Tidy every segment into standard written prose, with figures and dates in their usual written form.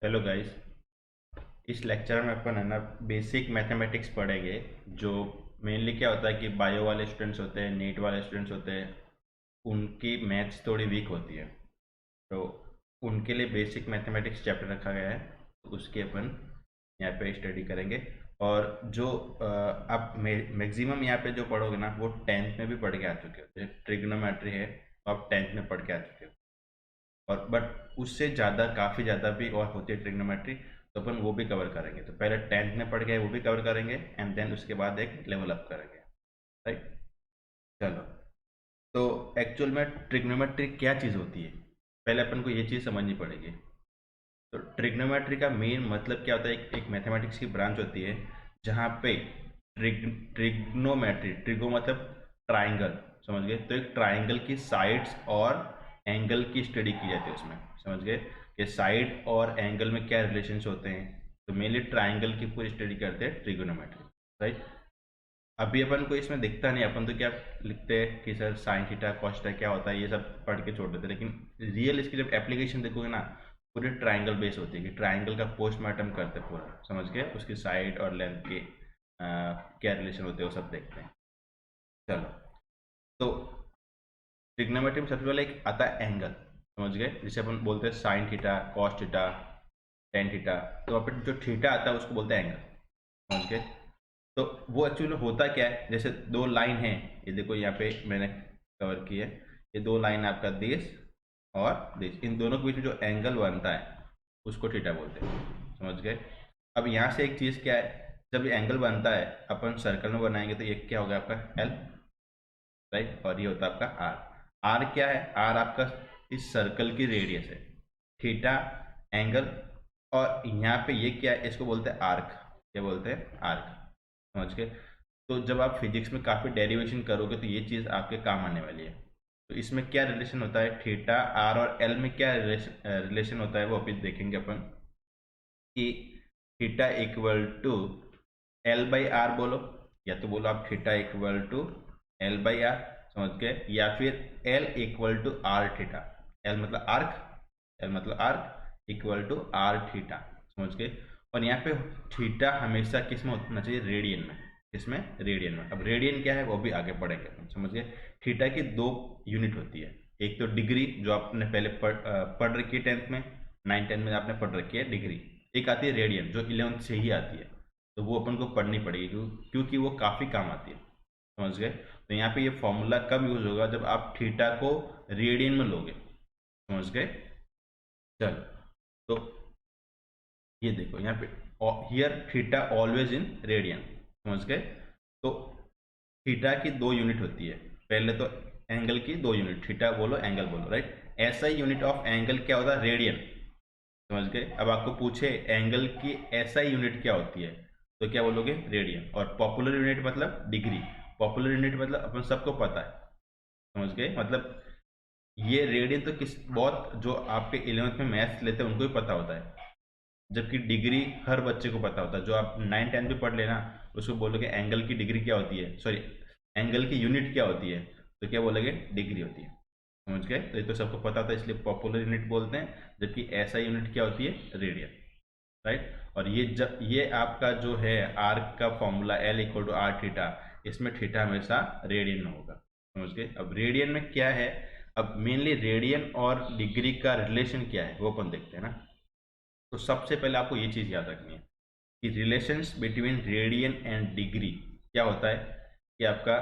Hello guys. इस lecture में अपन है ना बेसिक मैथमेटिक्स पढ़ेंगे। जो मेनली क्या होता है कि बायो वाले स्टूडेंट्स होते हैं, नीट वाले स्टूडेंट्स होते हैं, उनकी मैथ्स थोड़ी वीक होती है। तो उनके लिए बेसिक मैथमेटिक्स चैप्टर रखा गया है, तो उसके अपन यहाँ पे स्टडी करेंगे। और जो आप मैक्सिमम यहाँ पे जो पढ़ोगे ना वो टेंथ में भी पढ़ के आ चुके हो। जैसे ट्रिग्नोमेट्री है तो आप टेंथ में पढ़ के आ चुके हो। और बट उससे ज़्यादा काफ़ी ज़्यादा भी और होती है ट्रिग्नोमेट्री, तो अपन वो भी कवर करेंगे। तो पहले टेंथ में पढ़ गए वो भी कवर करेंगे एंड देन उसके बाद एक लेवल अप करेंगे। राइट, चलो। तो एक्चुअल में ट्रिग्नोमेट्री क्या चीज़ होती है, पहले अपन को ये चीज़ समझनी पड़ेगी। तो ट्रिग्नोमेट्री का मेन मतलब क्या होता है, एक मैथमेटिक्स की ब्रांच होती है जहाँ पे ट्रिग्नोमेट्री, ट्रिगो मतलब ट्राइंगल, समझ गए। तो एक ट्राइंगल की साइड्स और एंगल की स्टडी की जाती है उसमें, समझ गए कि साइड और एंगल में क्या रिलेशंस होते हैं। तो मेनली ट्राइंगल की पूरी स्टडी करते हैं ट्रिगोनोमेट्री। राइट, अभी अपन को इसमें दिखता नहीं, अपन तो क्या लिखते हैं कि sir sine theta cos theta क्या होता है, ये सब पढ़ के छोड़ देते हैं। लेकिन रियल इसकी जब एप्लीकेशन देखोगे ना, पूरी ट्राइंगल बेस होती है कि ट्राइंगल का पोस्टमार्टम करते हैं पूरा, समझ गए। उसकी साइड और लेंथ के क्या रिलेशन होते हैं वो सब देखते हैं। चलो, तो ट्रिग्नोमेट्री में सबसे पहले एक आता है एंगल, समझ गए, जिसे अपन बोलते हैं sine theta, cos theta, tan theta. तो वहाँ पर जो थीटा आता है उसको बोलते हैं एंगल, समझ गए। तो वो एक्चुअली होता क्या है, जैसे दो लाइन है, ये देखो यहाँ पे मैंने कवर की है, ये दो लाइन आपका देश और देश, इन दोनों के बीच में जो एंगल बनता है उसको थीटा बोलते हैं, समझ गए। अब यहाँ से एक चीज़ क्या है, जब ये एंगल बनता है अपन सर्कल में बनाएंगे तो ये क्या होगा आपका एल, राइट। और ये होता है आपका आर। आर क्या है, आर आपका इस सर्कल की रेडियस है, थीटा एंगल। और यहाँ पे ये क्या है, इसको बोलते हैं आर्क, क्या बोलते हैं आर्क, समझ के। तो जब आप फिजिक्स में काफ़ी डेरिवेशन करोगे तो ये चीज़ आपके काम आने वाली है। तो इसमें क्या रिलेशन होता है, थीटा आर और एल में क्या रिलेशन होता है वो अभी देखेंगे अपन। कि theta equal to L by R बोलो, या तो बोलो आप theta equal to L by R, समझ गए। या फिर L equal to R theta, L मतलब आर्क, एल मतलब arc equal to R theta, समझ गए। और यहाँ पे थीटा हमेशा किस में होना चाहिए, रेडियन में, किसमें, रेडियन में। अब रेडियन क्या है वो भी आगे पढ़ेंगे अपन, समझ गए। थीटा की दो यूनिट होती है, एक तो डिग्री जो आपने पहले पढ़ रखी है टेंथ में, 9-10 में आपने पढ़ रखी है डिग्री। एक आती है रेडियन जो 11th से ही आती है, तो वो अपन को पढ़नी पड़ेगी क्योंकि वो काफ़ी काम आती है, समझ गए। तो यहाँ पे ये फॉर्मूला कब यूज होगा, जब आप थीटा को रेडियन में लोगे, समझ गए। चलो, तो ये देखो यहाँ पे here theta always in radian, समझ गए। तो थीटा की दो यूनिट होती है, पहले तो एंगल की दो यूनिट, थीटा बोलो एंगल बोलो, राइट। ऐसा ही यूनिट ऑफ एंगल क्या होता है, रेडियन, समझ गए। अब आपको पूछे एंगल की ऐसा ही यूनिट क्या होती है, तो क्या बोलोगे, रेडियन। और पॉपुलर यूनिट मतलब डिग्री, पॉपुलर यूनिट मतलब अपन सबको पता है, समझ गए। मतलब ये रेडियन तो किस बहुत जो आपके 11th में मैथ्स लेते हैं उनको ही पता होता है, जबकि डिग्री हर बच्चे को पता होता है। जो आप 9-10 भी पढ़ लेना, उसको बोलोगे एंगल की डिग्री क्या होती है, सॉरी एंगल की यूनिट क्या होती है, तो क्या बोलोगे, डिग्री होती है, समझ गए। तो ये तो सबको पता था इसलिए पॉपुलर यूनिट बोलते हैं, जबकि ऐसा यूनिट क्या होती है, रेडियन, राइट। और ये जब ये आपका जो है आर्क का formula L equal to R theta, इसमें थीटा हमेशा रेडियन में होगा, समझ गए। अब रेडियन में क्या है, अब मेनली रेडियन और डिग्री का रिलेशन क्या है वो अपन देखते हैं ना। तो सबसे पहले आपको ये चीज़ याद रखनी है कि relations between radian and degree क्या होता है, कि आपका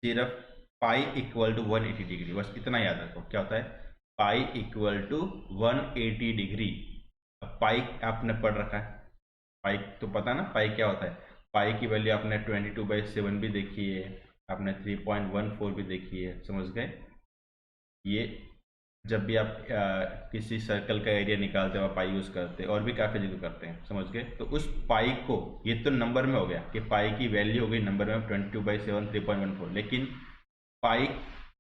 सिर्फ पाई इक्वल टू 180 डिग्री, बस इतना याद रखो। क्या होता है, पाई इक्वल टू 180 डिग्री। अब पाई आपने पढ़ रखा है, पाई तो पता ना पाई क्या होता है। पाई की वैल्यू आपने 22/7 भी देखी है, आपने 3.14 भी देखी है, समझ गए। ये जब भी आप किसी सर्कल का एरिया निकालते हो पाई यूज़ करते हैं, और भी काफ़ी जगह करते हैं, समझ गए। तो उस पाई को, ये तो नंबर में हो गया कि पाई की वैल्यू हो गई नंबर में 22/7 3.14, लेकिन पाई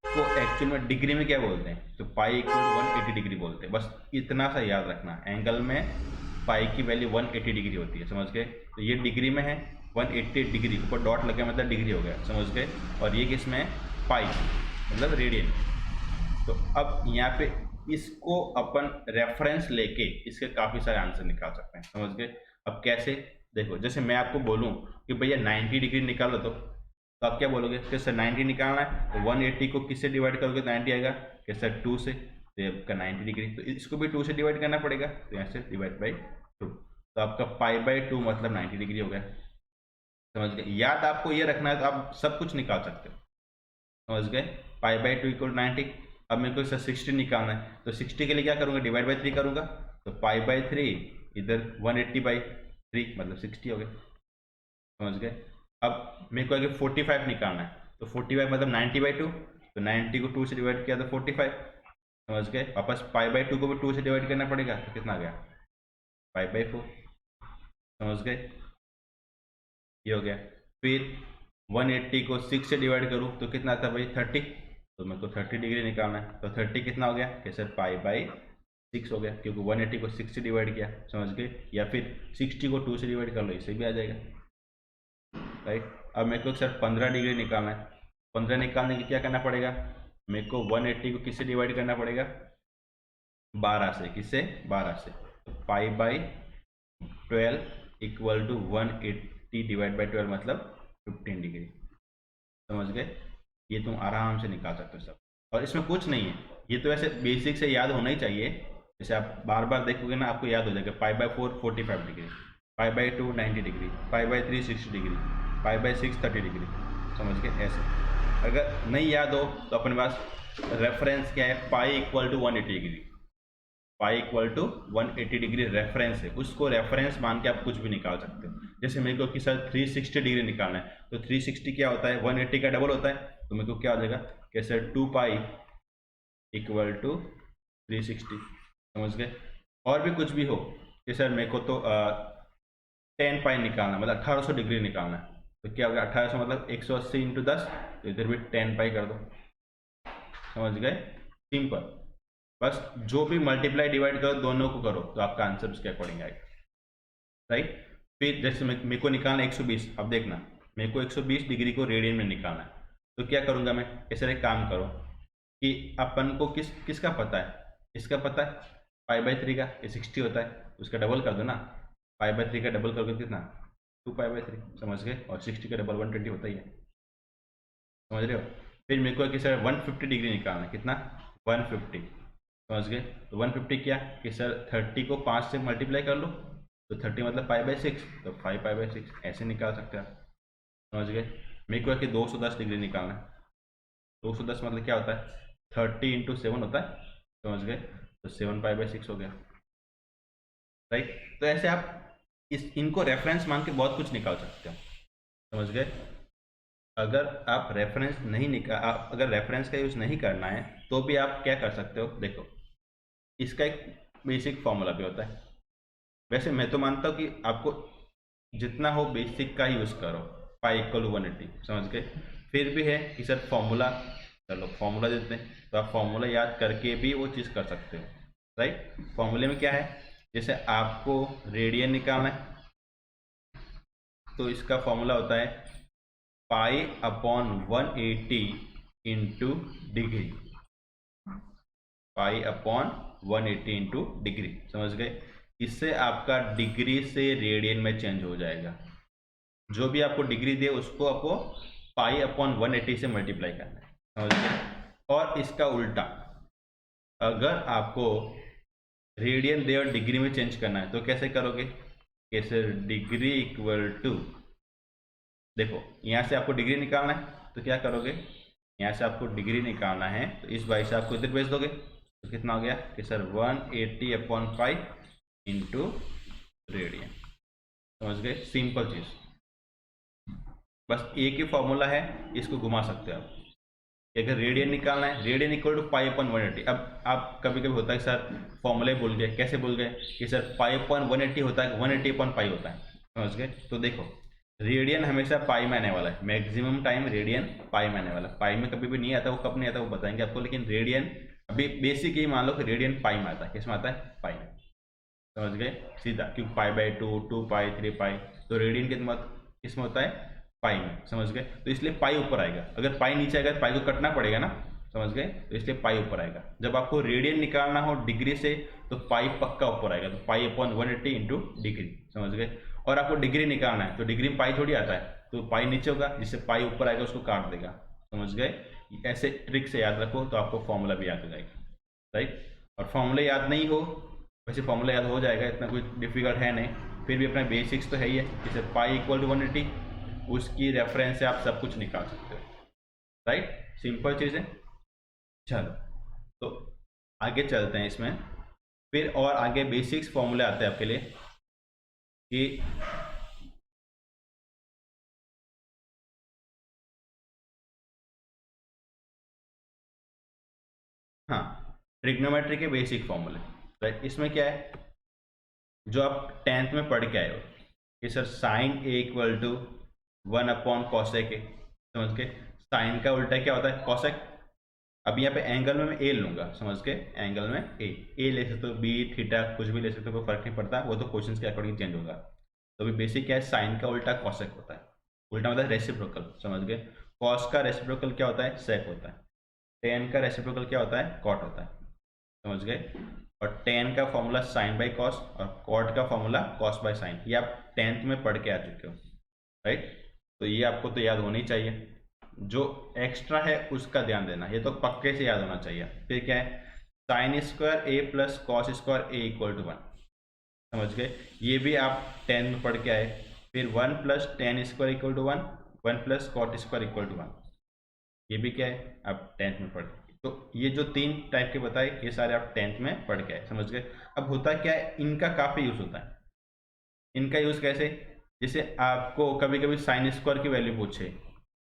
को एक्चुअल में डिग्री में क्या बोलते हैं, तो पाई इक्वल टू 180 डिग्री बोलते हैं। बस इतना सा याद रखना, एंगल में पाई की वैल्यू 180 डिग्री होती है, समझ गए। तो ये डिग्री में है 180 डिग्री, ऊपर डॉट लगे मतलब डिग्री हो गया, समझ गए। और ये किस में है, पाई मतलब रेडियन। तो अब यहाँ पे इसको अपन रेफरेंस लेके इसके काफी सारे आंसर निकाल सकते हैं, समझ गए। अब कैसे, देखो जैसे मैं आपको बोलूं कि भैया 90 डिग्री निकालो, तो आप क्या बोलोगे कि सर 90 निकालना है, तो 180 को किससे डिवाइड करोगे 90 आएगा, कि सर 2 से, तो ये आपका 90 डिग्री, तो इसको भी 2 से डिवाइड करना पड़ेगा, तो यहाँ से डिवाइड बाई 2, तो आपका पाई बाई 2 मतलब 90 डिग्री हो गया, समझ गए। याद आपको ये रखना है तो आप सब कुछ निकाल सकते हो, समझ गए। Pi by 2 equal 90। अब मेरे को सर 60 निकालना है, तो 60 के लिए क्या करूँगा, डिवाइड बाई 3 करूँगा, तो पाई बाई 3 इधर 180 बाई 3 मतलब 60 हो गया, समझ गए। अब मेरे को आगे 45 निकालना है, तो 45 मतलब 90 बाई 2, तो 90 को 2 से डिवाइड किया तो 45, समझ गए। वापस पाई बाई 2 को भी 2 से डिवाइड करना पड़ेगा, तो कितना आ गया, पाई बाई 4, समझ गए, ये हो गया। फिर 180 को 6 से डिवाइड करूँ तो कितना आता है भाई 30, तो मेरे को 30 डिग्री निकालना है, तो 30 कितना हो गया कि सर पाई बाई 6 हो गया, क्योंकि 180 को 6 से डिवाइड किया, समझ गए। या फिर 60 को 2 से डिवाइड कर लो, इससे भी आ जाएगा, राइट। अब मेरे को सर 15 डिग्री निकालना है, 15 निकालने के क्या करना पड़ेगा, मेरे को 180 को किससे डिवाइड करना पड़ेगा, 12 से, किससे 12 से, तो pi by 12 equal to 180 divide by 12 मतलब 15 डिग्री, समझ गए। ये तुम आराम से निकाल सकते हो सब, और इसमें कुछ नहीं है, ये तो ऐसे बेसिक से याद होना ही चाहिए, जैसे आप बार बार देखोगे ना आपको याद हो जाएगा। Pi by 4 45 degree, pi by 2 90 degree, pi by 3 60 degree, pi by 6 30 degree, समझ गए। ऐसे अगर नहीं याद हो तो अपने पास रेफरेंस क्या है, pi equal to 180 degree, pi equal to 180 degree reference है, उसको रेफरेंस मान के आप कुछ भी निकाल सकते हो। जैसे मेरे को कि सर 360 डिग्री निकालना है, तो 360 क्या होता है, 180 का डबल होता है, तो मेरे को क्या हो जाएगा कि सर 2 पाई इक्वल टू 360, समझ गए। और भी कुछ भी हो कि सर मेरे को तो 10 पाई निकालना मतलब 1800 डिग्री निकालना है, तो क्या होगा 1800 मतलब 180 इंटू 10, तो इधर भी 10 पाई कर दो, समझ गए, सिंपल। बस जो भी मल्टीप्लाई डिवाइड करो दोनों को करो, तो आपका आंसर उसके अकॉर्डिंग आएगा, राइट। फिर जैसे मेरे को निकालना 120, अब देखना मेरे को 120 डिग्री को रेडियन में निकालना है, तो क्या करूंगा मैं, ऐसे एक काम करो कि अपन को किसका पता है, इसका पता है पाई बाई 3 का, ये 60 होता है, उसका डबल कर दो ना, पाई बाई 3 का डबल करोगे कितना 2 पाई बाई 3, समझ गए। और 60 का डबल 120 होता ही है, समझ रहे हो। फिर मेरे को कि सर 150 डिग्री निकालना है, कितना 150, समझ गए। तो 150 क्या कि सर 30 को 5 से मल्टीप्लाई कर लो, तो 30 मतलब पाई बाई 6, तो 5 पाई बाई 6 ऐसे निकाल सकते हैं आप, समझ गए। मेरे को है कि 210 डिग्री निकालना है, 210 मतलब क्या होता है 30 इंटू 7 होता है, समझ गए, तो 7 पाई बाई 6 हो गया, राइट। तो ऐसे आप इनको रेफरेंस मान के बहुत कुछ निकाल सकते हो, समझ गए। अगर आप रेफरेंस नहीं निकाल अगर रेफरेंस का यूज़ नहीं करना है तो भी आप क्या कर सकते हो, देखो इसका एक बेसिक फॉर्मूला भी होता है। वैसे मैं तो मानता हूँ कि आपको जितना हो बेसिक का यूज़ करो, पाई इक्वल 180, समझ गए। फिर भी है कि सर फॉर्मूला, चलो फॉर्मूला देते हैं, तो आप फॉर्मूला याद करके भी वो चीज़ कर सकते हो, राइट। फॉर्मूले में क्या है, जैसे आपको रेडियन निकालना है, तो इसका फॉर्मूला होता है पाई अपॉन 180 इंटू डिग्री, पाई अपॉन 180 इंटू डिग्री, समझ गए। इससे आपका डिग्री से रेडियन में चेंज हो जाएगा, जो भी आपको डिग्री दे उसको आपको पाई अपॉन 180 से मल्टीप्लाई करना है, समझ गए। और इसका उल्टा, अगर आपको रेडियन दे और डिग्री में चेंज करना है तो कैसे करोगे, कैसे डिग्री इक्वल टू, देखो यहाँ से आपको डिग्री निकालना है तो क्या करोगे, यहाँ से आपको डिग्री निकालना है तो इस बाई से आपको इधर भेज दोगे, तो कितना हो गया कि sir 180 upon pi into radian, समझ गए, सिंपल चीज़। बस एक ही फॉर्मूला है, इसको घुमा सकते हो आप। अगर रेडियन निकालना है, radian equal to pi upon 180। अब आप कभी कभी होता है सर फॉर्मूले भूल गए, कैसे भूल गए कि सर पाई अपॉन 180 होता है, 180 अपॉन पाई होता है, समझ गए। तो देखो रेडियन हमेशा पाई में आने वाला है, मैक्सिमम टाइम रेडियन पाई में आने वाला है, पाई में कभी भी नहीं आता, वो कब नहीं आता वो बताएंगे आपको, लेकिन रेडियन अभी बेसिक ही मान लो कि रेडियन पाई में आता है, किस में आता है पाई में, समझ गए सीधा, क्योंकि पाई बाई 2 2 पाई 3 पाई, तो रेडियन किस में होता है पाई में, समझ गए। तो इसलिए पाई ऊपर आएगा, अगर पाई नीचे आएगा तो पाई को कटना पड़ेगा ना, समझ गए, तो इसलिए पाई ऊपर आएगा। जब आपको रेडियन निकालना हो डिग्री से तो पाई पक्का ऊपर आएगा, तो पाई अपॉन 180 इंटू डिग्री, समझ गए। और आपको डिग्री निकालना है तो डिग्री में पाई थोड़ी आता है, तो पाई नीचे होगा, जिससे पाई ऊपर आएगा उसको काट देगा, समझ गए। ऐसे ट्रिक से याद रखो तो आपको फॉर्मूला भी याद हो जाएगा, राइट। और फॉर्मूला याद नहीं हो, वैसे फॉर्मूला याद हो जाएगा, इतना कोई डिफिकल्ट है नहीं, फिर भी अपना बेसिक्स तो है ही है। जैसे पाई इक्वल टू 180, उसकी रेफरेंस से आप सब कुछ निकाल सकते हो, राइट। सिंपल चीज़ है। चलो, तो आगे चलते हैं इसमें, फिर और आगे बेसिक्स फॉर्मूले आते हैं आपके लिए कि हाँ, ट्रिग्नोमेट्री के बेसिक फॉर्मूले, राइट। इसमें क्या है, जो आप 10th में पढ़ के आए हो कि sir sine A equal to 1 upon cosec A, समझ के। साइन का उल्टा क्या होता है, कॉसेक। अब यहाँ पे एंगल में मैं ए लूंगा, समझ के, एंगल में ए ले सकते हो, बी थीटा कुछ भी ले सकते हो, कोई फर्क नहीं पड़ता, वो तो क्वेश्चन के अकॉर्डिंग चेंज होगा। तो अभी बेसिक क्या है, साइन का उल्टा कॉसेक होता है। उल्टा मतलब रेसिप्रोकल, समझ गए। कॉस का रेसिप्रोकल क्या होता है, सेक होता है। टेन का रेसिप्रोकल क्या होता है, कॉट होता है, समझ गए। और टेन का फॉर्मूला साइन बाई कॉस और कॉट का फॉर्मूला कॉस बाई साइन, ये आप 10th में पढ़ के आ चुके हो, राइट। तो ये आपको तो याद होनी चाहिए। जो एक्स्ट्रा है उसका ध्यान देना, ये तो पक्के से याद होना चाहिए। फिर क्या है, sine square A plus cos square A equal to 1, समझ गए। ये भी आप 10 में पढ़ के आए। फिर 1 plus tan square equal to 1, 1 plus cot square equal to 1, ये भी क्या है आप 10th में पढ़ के। तो ये जो तीन टाइप के बताए ये सारे आप 10th में पढ़ के आए, समझ गए। अब होता क्या है, इनका काफ़ी यूज़ होता है। इनका यूज़ कैसे, जैसे आपको कभी कभी साइन स्क्वायर की वैल्यू पूछे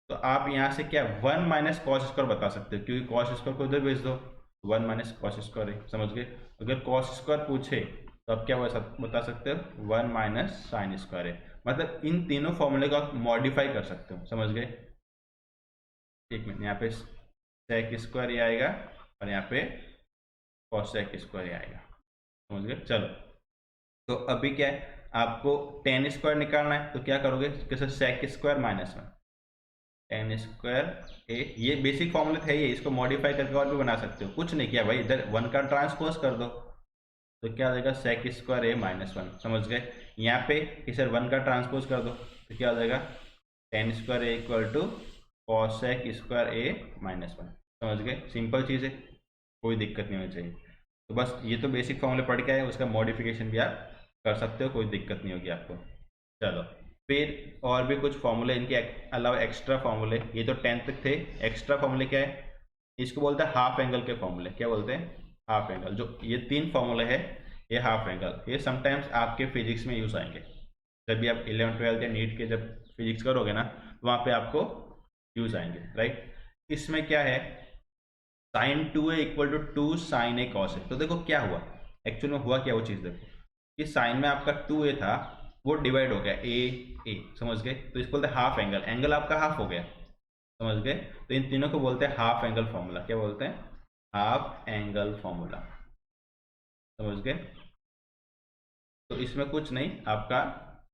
तो आप यहाँ से क्या 1 माइनस कॉस स्क्वायर बता सकते हो, क्योंकि कॉस स्क्वायर को उधर भेज दो, 1 माइनस कॉस स्क्वायर है, समझ गए। अगर कॉस स्क्वायर पूछे तो आप क्या बता सकते हो, 1 माइनस साइन स्क्वायर है। मतलब इन तीनों फॉर्मूले को आप मॉडिफाई कर सकते हो, समझ गए। एक मिनट, यहाँ पे सेक स्क्वायर ये आएगा और यहाँ पे कॉसेक स्क्वायर आएगा, समझ गए। चलो, तो अभी क्या है, आपको टेन स्क्वायर निकालना है, तो क्या करोगे, कैसे, sec square minus 1, tan square A, ये बेसिक फॉर्मूला है, ये इसको मॉडिफाई करके और भी बना सकते हो, कुछ नहीं किया भाई, इधर 1 का ट्रांसपोज कर दो, तो क्या हो जाएगा, सेक स्क्वायर ए माइनस 1, समझ गए। यहाँ पे कि सर 1 का ट्रांसपोज कर दो, तो क्या हो जाएगा, tan square A equal to cosec square A minus 1, समझ गए। सिंपल चीज़ है, कोई दिक्कत नहीं होनी चाहिए। तो बस ये तो बेसिक फॉर्मूले पढ़ के आए, उसका मॉडिफिकेशन भी आप कर सकते हो, कोई दिक्कत नहीं होगी आपको। चलो, फिर और भी कुछ फॉर्मूले इनके अलावा, एक्स्ट्रा फॉर्मूले, ये तो 10th तक थे। एक्स्ट्रा फॉर्मूले क्या है, इसको बोलते हैं हाफ एंगल के फॉर्मूले। क्या बोलते हैं, हाफ एंगल। जो ये तीन फॉर्मूले है, ये हाफ एंगल, ये समटाइम्स आपके फिजिक्स में यूज आएंगे। जब भी आप 11th 12th या नीट के जब फिजिक्स करोगे ना, तो वहाँ पे आपको यूज आएंगे, राइट। इसमें क्या है, sine 2a equal to 2 sine A cos A. तो देखो क्या हुआ, एक्चुअल में हुआ क्या, वो चीज़ देखो कि साइन में आपका 2a था, वो डिवाइड हो गया ए, समझ गए। तो इसको बोलते हैं हाफ एंगल, एंगल आपका हाफ हो गया, समझ गए। तो इन तीनों को बोलते हैं हाफ एंगल फॉर्मूला। क्या बोलते हैं, हाफ एंगल फॉर्मूला, समझ गए। तो इसमें कुछ नहीं, आपका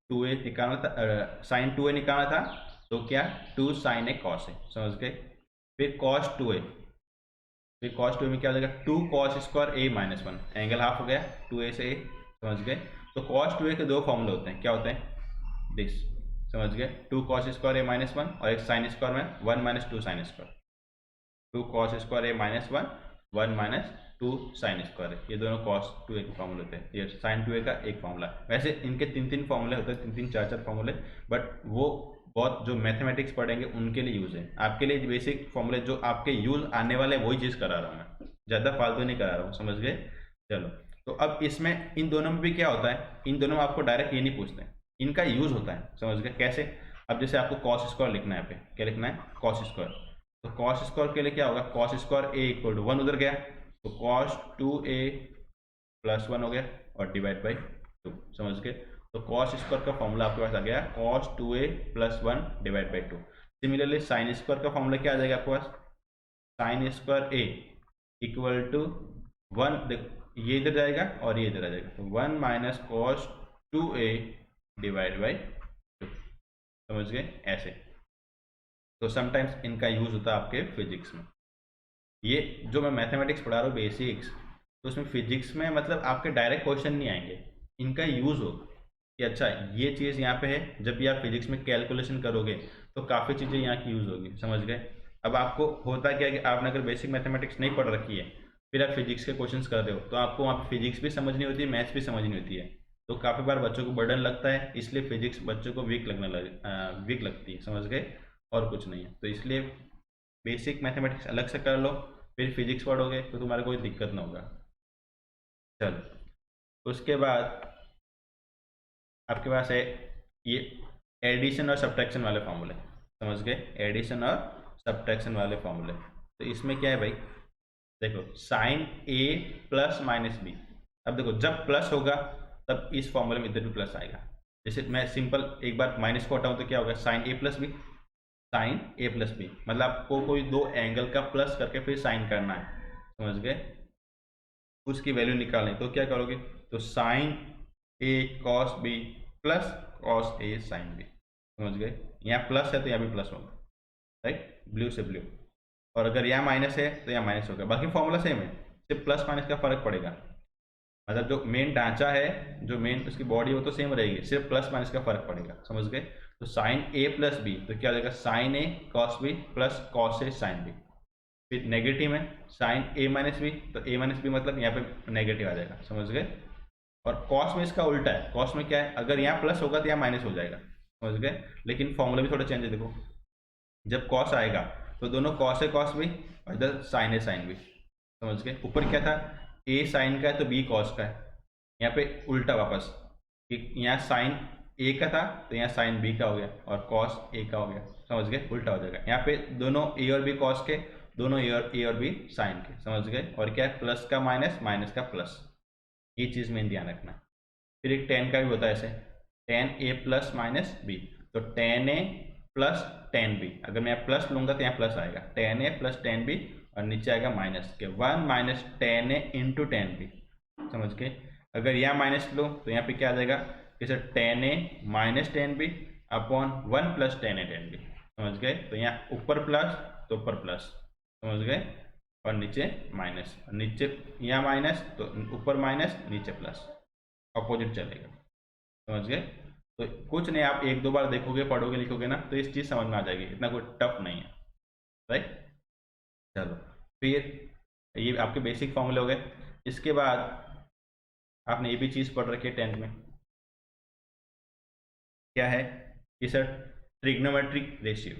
2a निकालना था, साइन 2a निकालना था, तो क्या 2 साइन ए कॉस ए, समझ गए। फिर कॉस 2a, फिर कॉस 2a में क्या हो जाएगा, 2 cos square A minus 1, angle half हो गया 2a से a, समझ गए। तो कॉस 2a के दो फॉर्मूले होते हैं, क्या होते हैं, दिस, समझ गए। 2 कॉस स्क्वायर ए माइनस 1 और एक साइन स्क्वायर में 1 minus 2 sine square. 2 cos square A minus 1, 1 minus 2 sine square है, ये दोनों कॉस 2a के फॉर्मूले होते हैं। ये साइन 2a का एक फॉर्मूला। वैसे इनके तीन तीन फॉर्मूले होते हैं, तीन तीन चार चार फॉर्मूले, बट वो बहुत जो मैथमेटिक्स पढ़ेंगे उनके लिए यूज़ है। आपके लिए बेसिक फॉर्मूले जो आपके यूज़ आने वाले वही चीज़ करा रहा हूँ मैं, ज़्यादा फालतू नहीं करा रहा हूँ, समझ गए। चलो, तो अब इसमें इन दोनों में भी क्या होता है, इन दोनों में आपको डायरेक्ट ये नहीं पूछते हैं, इनका यूज़ होता है, समझ गए। कैसे, अब जैसे आपको कॉस स्क्वायर लिखना है, यहाँ पे क्या लिखना है, कॉस स्क्वायर। तो कॉस स्क्वायर के लिए क्या होगा, cos square A equal to 1 उधर गया, तो कॉस 2a प्लस 1 हो गया और डिवाइड बाई 2, समझ गए। तो कॉस स्क्वायर का फॉर्मूला आपके पास आ गया cos 2a plus 1 divide by 2। Similarly sine square का फॉर्मूला क्या आ जाएगा आपके पास, sine square A equal to 1, ये इधर जाएगा और ये इधर आ जाएगा, तो 1 minus cos 2a divide by 2, समझ गए, ऐसे। तो समटाइम्स इनका यूज होता है आपके फिजिक्स में। ये जो मैं मैथमेटिक्स पढ़ा रहा हूँ बेसिक्स, तो उसमें फिजिक्स में मतलब आपके डायरेक्ट क्वेश्चन नहीं आएंगे, इनका यूज़ होगा कि अच्छा ये चीज़ यहाँ पे है, जब भी आप फिजिक्स में कैलकुलेशन करोगे तो काफ़ी चीज़ें यहाँ की यूज़ होगी, समझ गए। अब आपको होता क्या है कि आपने अगर बेसिक मैथमेटिक्स नहीं पढ़ रखी है, फिर आप फिजिक्स के क्वेश्चंस कर रहे हो, तो आपको वहाँ पे फिजिक्स भी समझनी होती है, मैथ्स भी समझनी होती है, तो काफ़ी बार बच्चों को बर्डन लगता है, इसलिए फिजिक्स बच्चों को वीक लगती है, समझ गए, और कुछ नहीं है। तो इसलिए बेसिक मैथमेटिक्स अलग से कर लो, फिर फिजिक्स पढ़ोगे तो तुम्हारा कोई दिक्कत ना होगा। चलो, उसके बाद आपके पास है ये एडिशन और सब्ट्रैक्शन वाले फॉर्मूले, समझ गए, एडिशन और सब्ट्रैक्शन वाले फॉर्मूले। तो इसमें क्या है भाई, देखो साइन ए प्लस माइनस बी। अब देखो जब प्लस होगा तब इस फॉर्मूले में इधर भी प्लस आएगा। जैसे मैं सिंपल एक बार माइनस को हटाऊं तो क्या होगा, साइन ए प्लस बी, साइन ए प्लस बी, मतलब आपको कोई दो एंगल का प्लस करके फिर साइन करना है, समझ गए, उसकी वैल्यू निकालनी, तो क्या करोगे, तो sign A cos B plus cos A sine B, समझ गए, यहाँ प्लस है तो यहाँ भी प्लस होगा, राइट, ब्लू से ब्लू, और अगर यहाँ माइनस है तो यहाँ माइनस होगा, बाकी फॉर्मूला सेम है, सिर्फ प्लस माइनस का फर्क पड़ेगा, मतलब जो मेन ढांचा है, जो मेन उसकी बॉडी वो तो सेम रहेगी, सिर्फ प्लस माइनस का फर्क पड़ेगा, समझ गए। तो साइन ए प्लस बी तो क्या हो जाएगा, sign A cos B plus cos A sine B, फिर नेगेटिव में साइन ए माइनस बी, तो ए माइनस बी मतलब यहाँ पे नेगेटिव आ जाएगा, समझ गए। और कॉस में इसका उल्टा है, कॉस में क्या है, अगर यहाँ प्लस होगा तो यहाँ माइनस हो जाएगा, समझ गए, लेकिन फॉर्मूला भी थोड़ा चेंज है, देखो जब कॉस आएगा तो दोनों कॉस है कॉस भी, और इधर साइन है साइन भी, समझ गए। ऊपर क्या था, ए साइन का है तो बी कॉस का है, यहाँ पे उल्टा वापस कि यहाँ साइन ए का था तो यहाँ साइन बी का हो गया, और कॉस ए का हो गया, समझ गए, उल्टा हो जाएगा, यहाँ पे दोनों ए और बी कॉस के, दोनों ए और बी साइन के, समझ गए। और क्या है, प्लस का माइनस, माइनस का प्लस, ये चीज़ में ध्यान रखना। फिर एक टेन का भी होता है ऐसे, टेन ए प्लस माइनस बी, तो टेन ए प्लस टेन बी, अगर मैं प्लस लूंगा तो यहाँ प्लस आएगा, टेन ए प्लस टेन बी, और नीचे आएगा माइनस के वन माइनस टेन ए इंटू टेन बी, समझ गए। अगर यहाँ माइनस लो तो यहाँ पे क्या आ जाएगा, जैसे tan A minus tan B upon one plus tan A tan B, समझ गए। तो यहाँ ऊपर प्लस तो ऊपर प्लस, समझ गए, और नीचे माइनस, नीचे यहाँ माइनस तो ऊपर माइनस नीचे प्लस, अपोजिट चलेगा, समझ गए। तो कुछ नहीं, आप एक दो बार देखोगे पढ़ोगे लिखोगे ना तो इस चीज़ समझ में आ जाएगी, इतना कोई टफ नहीं है, राइट। चलो, फिर ये आपके बेसिक फॉर्मूले हो गए। इसके बाद आपने ये भी चीज़ पढ़ रखी है टेंथ में, क्या है कि सर ट्रिग्नोमेट्रिक रेशियो,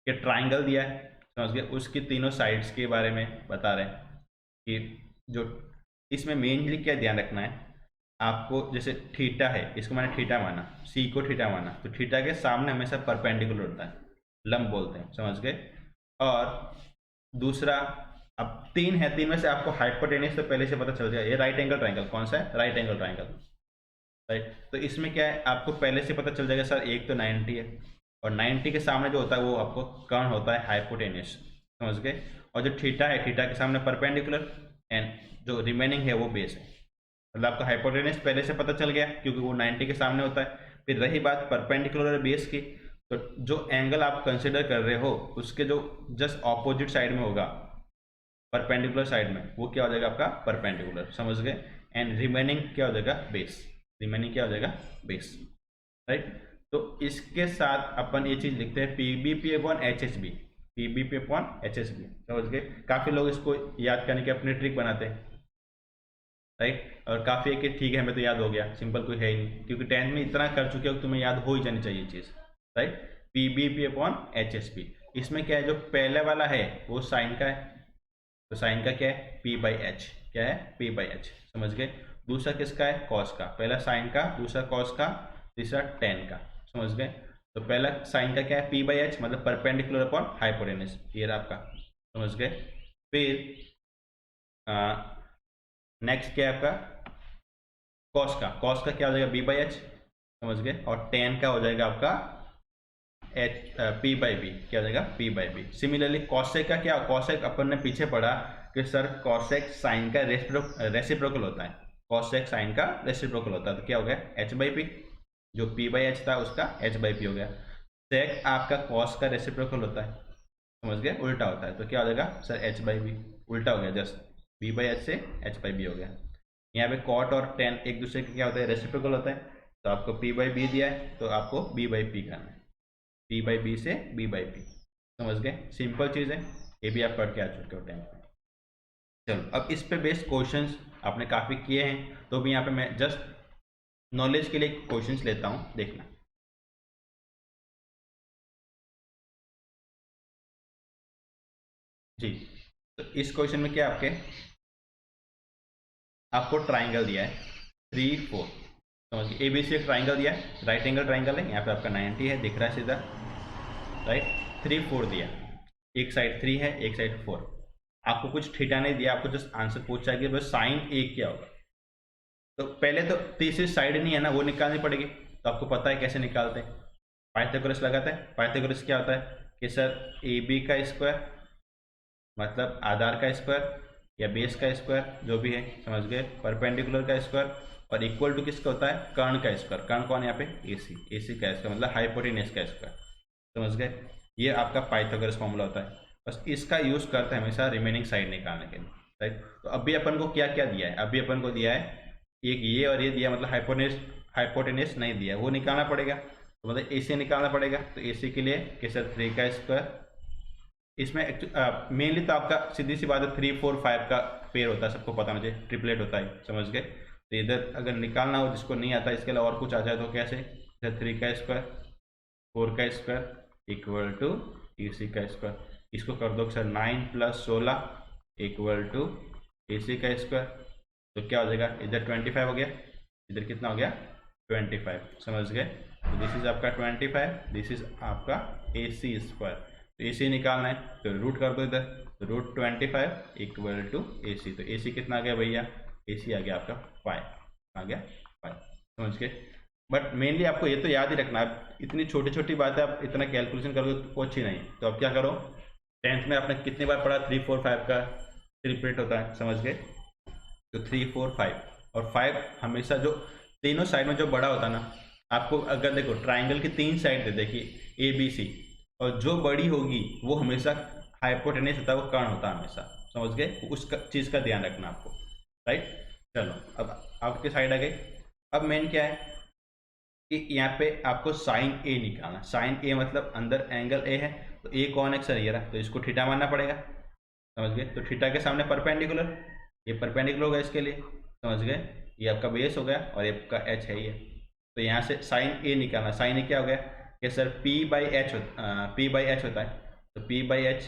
ये ट्राइंगल दिया है, समझ गए, उसकी तीनों साइड्स के बारे में बता रहे हैं कि जो इसमें मेनली क्या ध्यान रखना है आपको, जैसे थीटा है, इसको मैंने थीटा माना, सी को थीटा माना, तो थीटा के सामने हमेशा परपेंडिकुलर होता है, लंब बोलते हैं, समझ गए। और दूसरा, अब तीन है, तीन में से आपको हाइपोटेन्यूस तो पहले से पता चल जाएगा, ये राइट एंगल ट्राइंगल, कौन सा है, राइट एंगल ट्राइंगल, राइट। तो इसमें क्या है, आपको पहले से पता चल जाएगा सर, एक तो 90 है, और 90 के सामने जो होता है वो आपको कौन होता है, हाइपोटेन्यूस, समझ गए। और जो थीटा है, थीटा के सामने परपेंडिकुलर, एंड जो रिमेनिंग है वो बेस है, मतलब आपका हाइपोटेन्यूस पहले से पता चल गया क्योंकि वो 90 के सामने होता है। फिर रही बात परपेंडिकुलर और बेस की, तो जो एंगल आप कंसिडर कर रहे हो उसके जो जस्ट ऑपोजिट साइड में होगा, परपेंडिकुलर साइड में, वो क्या हो जाएगा आपका परपेंडिकुलर, समझ गए। एंड रिमेनिंग क्या हो जाएगा, बेस, रिमेनिंग क्या हो जाएगा, बेस, राइट। तो इसके साथ अपन ये चीज लिखते हैं P B P upon H H B, P B P upon H H B, समझ गए। काफी लोग इसको याद करने की अपनी ट्रिक बनाते हैं, राइट, और काफी है कि ठीक है हमें तो याद हो गया, सिंपल कोई है ही नहीं, क्योंकि टेंथ में इतना कर चुके हो तुम्हें याद हो ही जानी चाहिए चीज, right. P B P upon H H B, इसमें क्या है, जो पहले वाला है वो साइन का है, तो साइन का क्या है, पी बाई एच, क्या है, पी बाई एच, समझ गए। दूसरा किसका है, कॉस का, पहला साइन का, दूसरा कॉस का, तीसरा टेन का, समझ गए। तो पहला साइन का क्या है, पी बाई एच, मतलब परपेंडिकुलर अपॉन हाइपोटेन्यूस, ये रहा आपका, समझ गए। फिर नेक्स्ट क्या है आपका, कॉस का क्या हो जाएगा, बी बाई एच, समझ गए। और टेन का हो जाएगा आपका एच, पी बाई बी, क्या हो जाएगा, P by B. Similarly cosec का क्या, कॉसेक अपन ने पीछे पढ़ा कि सर कॉसेक साइन का रेसिप्रोकल होता है, कॉसेक साइन का रेसिप्रोकल होता है, तो क्या हो गया, एच बाई पी, जो पी बाई एच था उसका एच बाई पी हो गया। सेक आपका कॉस का रेसिप्रोकल होता है, समझ गए, उल्टा होता है। तो क्या हो जाएगा सर, एच बाई बी, उल्टा हो गया जस्ट, बी बाई एच से एच बाई बी हो गया। यहाँ पे कॉट और टेन एक दूसरे के क्या होता है, रेसिप्रोकल होता है। तो आपको पी बाई बी दिया है तो आपको बी बाई पी करना है, पी बाई बी से बी बाई पी। समझ गए, सिंपल चीज़ है, ये भी आप पढ़ के आ चुके हो 10th में। चलो अब इस पे बेस्ड क्वेश्चंस आपने काफ़ी किए हैं, तो भी यहाँ पे मैं जस्ट नॉलेज के लिए क्वेश्चंस लेता हूँ, देखना। जी, तो इस क्वेश्चन में क्या आपको ट्राइंगल दिया है 3 4, समझ ए बी सी एक ट्राइंगल दिया है, राइट एंगल ट्राइंगल है, यहाँ पे आपका 90 है, दिख रहा है सीधा, राइट। 3 4 दिया, एक साइड 3 है, एक साइड 4। आपको कुछ थीटा नहीं दिया, आपको जस्ट आंसर पूछा है कि बस साइन ए क्या होगा। तो पहले तो तीसरी साइड नहीं है ना, वो निकालनी पड़ेगी। तो आपको पता है कैसे निकालते हैं, पाइथागोरस लगाते हैं। पाइथागोरस क्या होता है कि सर ए बी का स्क्वायर मतलब आधार का स्क्वायर या बेस का स्क्वायर जो भी है, समझ गए, परपेंडिकुलर का स्क्वायर, और इक्वल टू किसका होता है, कर्ण का स्क्वायर। कर्ण कौन है यहाँ पे, ए सी, ए सी का स्क्वायर मतलब हाइपोटेनस का स्क्वायर। समझ गए, ये आपका पाइथागोरस फॉर्मूला होता है। बस इसका यूज़ करते हैं हमेशा रिमेनिंग साइड निकालने के लिए, राइट। तो अभी अपन को क्या क्या दिया है, अभी अपन को दिया है एक ये और ये दिया, मतलब हाइपोटेनस नहीं दिया, वो निकालना पड़ेगा। तो मतलब ए सी निकालना पड़ेगा। तो ए सी के लिए कि सर 3 का स्क्वायर, इसमें मेनली तो आपका सीधी सी बात है 3 4 5 का पेयर होता है, सबको पता मुझे, ट्रिपलेट होता है, समझ गए। तो इधर अगर निकालना हो जिसको नहीं आता, इसके अलावा और कुछ आ जाए तो कैसे, 3 का स्क्वायर 4 का स्क्वायर इक्वल टू ए सी का स्क्वायर। इसको कर दो सर 9 + 16 इक्वल टू ए सी का स्क्वायर। तो क्या हो जाएगा, इधर 25 हो गया, इधर कितना हो गया 25, समझ गए। तो दिस इज आपका 25, दिस इज आपका ए सी स्क्वायर। तो ए सी निकालना है तो रूट कर दो इधर, तो √25 इक्वल टू ए सी। तो ए सी कितना आ गया भैया, ए सी आ गया आपका 5, आ गया 5, समझ गए। बट मेनली आपको ये तो याद ही रखना है, इतनी छोटी छोटी बातें आप इतना कैलकुलेशन करोगे तो अच्छी नहीं। तो अब क्या करो, 10th में आपने कितनी बार पढ़ा 3 4 5 का ट्रिपलेट होता है, समझ गए। तो 3 4 5 और 5 हमेशा जो तीनों साइड में जो बड़ा होता है ना, आपको अगर देखो ट्राइंगल की 3 साइड दे देखिए ए बी सी, और जो बड़ी होगी वो हमेशा हाइपोटेनस होता है, वो कर्ण होता है हमेशा, समझ गए। उस चीज़ का ध्यान रखना आपको, राइट। चलो अब आपके साइड आ गई। अब मेन क्या है कि यहाँ पे आपको साइन ए निकालना। साइन ए मतलब अंदर एंगल ए है, तो ए कौन है सर, ये रहा, तो इसको थीटा मानना पड़ेगा, समझ गए। तो थीटा के सामने परपेंडिकुलर, ये परपेंडिकुलर होगा इसके लिए, समझ गए। ये आपका बेस हो गया और ये आपका एच है ये। तो यहाँ से साइन ए निकालना, साइन ए क्या हो गया कि सर पी बाई एच होता है। तो पी बाई एच,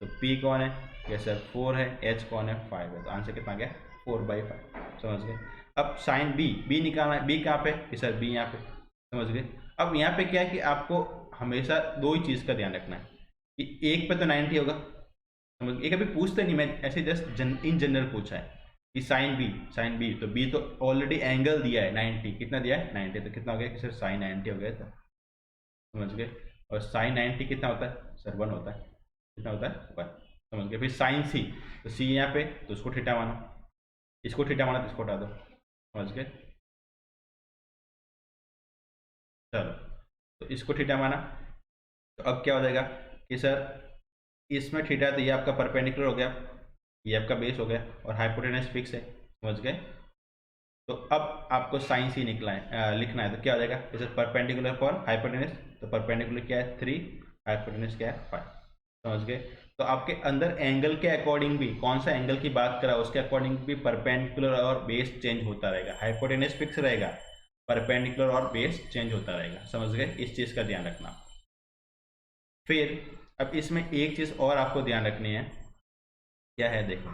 तो पी कौन है कि सर 4 है, एच कौन है 5 है, तो आंसर कितना गया 4/5, समझ गए। अब साइन बी, बी निकालना है, बी कहाँ पे कि सर बी यहाँ पे, समझ गए। अब यहाँ पे क्या है कि आपको हमेशा दो ही चीज़ का ध्यान रखना है कि एक पे तो 90 होगा, समझ, ये कभी पूछते नहीं, मैं ऐसे जस्ट इन जनरल पूछा है कि साइन बी, तो बी तो ऑलरेडी एंगल दिया है 90, कितना दिया है 90, तो कितना हो गया कि सर साइन 90 हो गया था, समझ गए। और साइन 90 कितना होता है सर 1 होता है, कितना होता है 1, समझ गए। फिर साइन सी, तो सी यहाँ पे, तो उसको थीटा मानो, इसको थीटा माना तो इसको हटा दो, समझ गए। चलो, तो इसको थीटा माना, तो अब क्या हो जाएगा कि सर इसमें थीटा, तो ये आपका परपेंडिकुलर हो गया, ये आपका बेस हो गया, और हाइपोटेनस फिक्स है, समझ गए। तो अब आपको साइन सी निकला है लिखना है, तो क्या हो जाएगा जैसे परपेंडिकुलर फॉर हाइपोटेनस, तो परपेंडिकुलर क्या है 3, हाइपोटेनस क्या है 5, समझ गए। तो आपके अंदर एंगल के अकॉर्डिंग भी, कौन सा एंगल की बात करा उसके अकॉर्डिंग भी परपेंडिकुलर और बेस चेंज होता रहेगा, हाइपोटेनस फिक्स रहेगा, परपेंडिकुलर और बेस चेंज होता रहेगा, समझ गए। इस चीज़ का ध्यान रखना। फिर अब इसमें एक चीज़ और आपको ध्यान रखनी है, क्या है देखो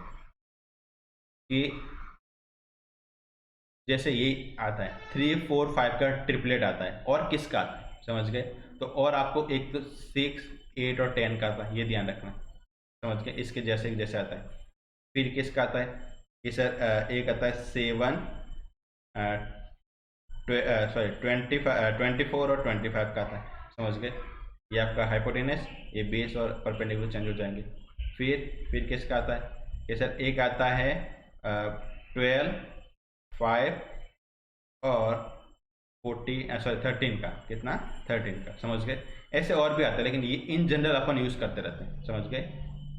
कि जैसे ये आता है 3 4 5 का ट्रिपलेट आता है, और किसका आता है, समझ गए। तो और आपको एक तो 6 8 और 10 का आता है, ये ध्यान रखना, समझ गए, इसके जैसे जैसे आता है। फिर किसका आता है कि सर एक आता है 7 सॉरी 24 और 25 का आता है, समझ गए। ये आपका हाइपोटेनस, ये बेस और परपेंडिकुलर चेंज हो जाएंगे। फिर किसका आता है कि सर एक आता है 12 5 और सॉरी 13 का, कितना 13 का, समझ गए। ऐसे और भी आता है, लेकिन ये इन जनरल अपन यूज़ करते रहते हैं, समझ गए।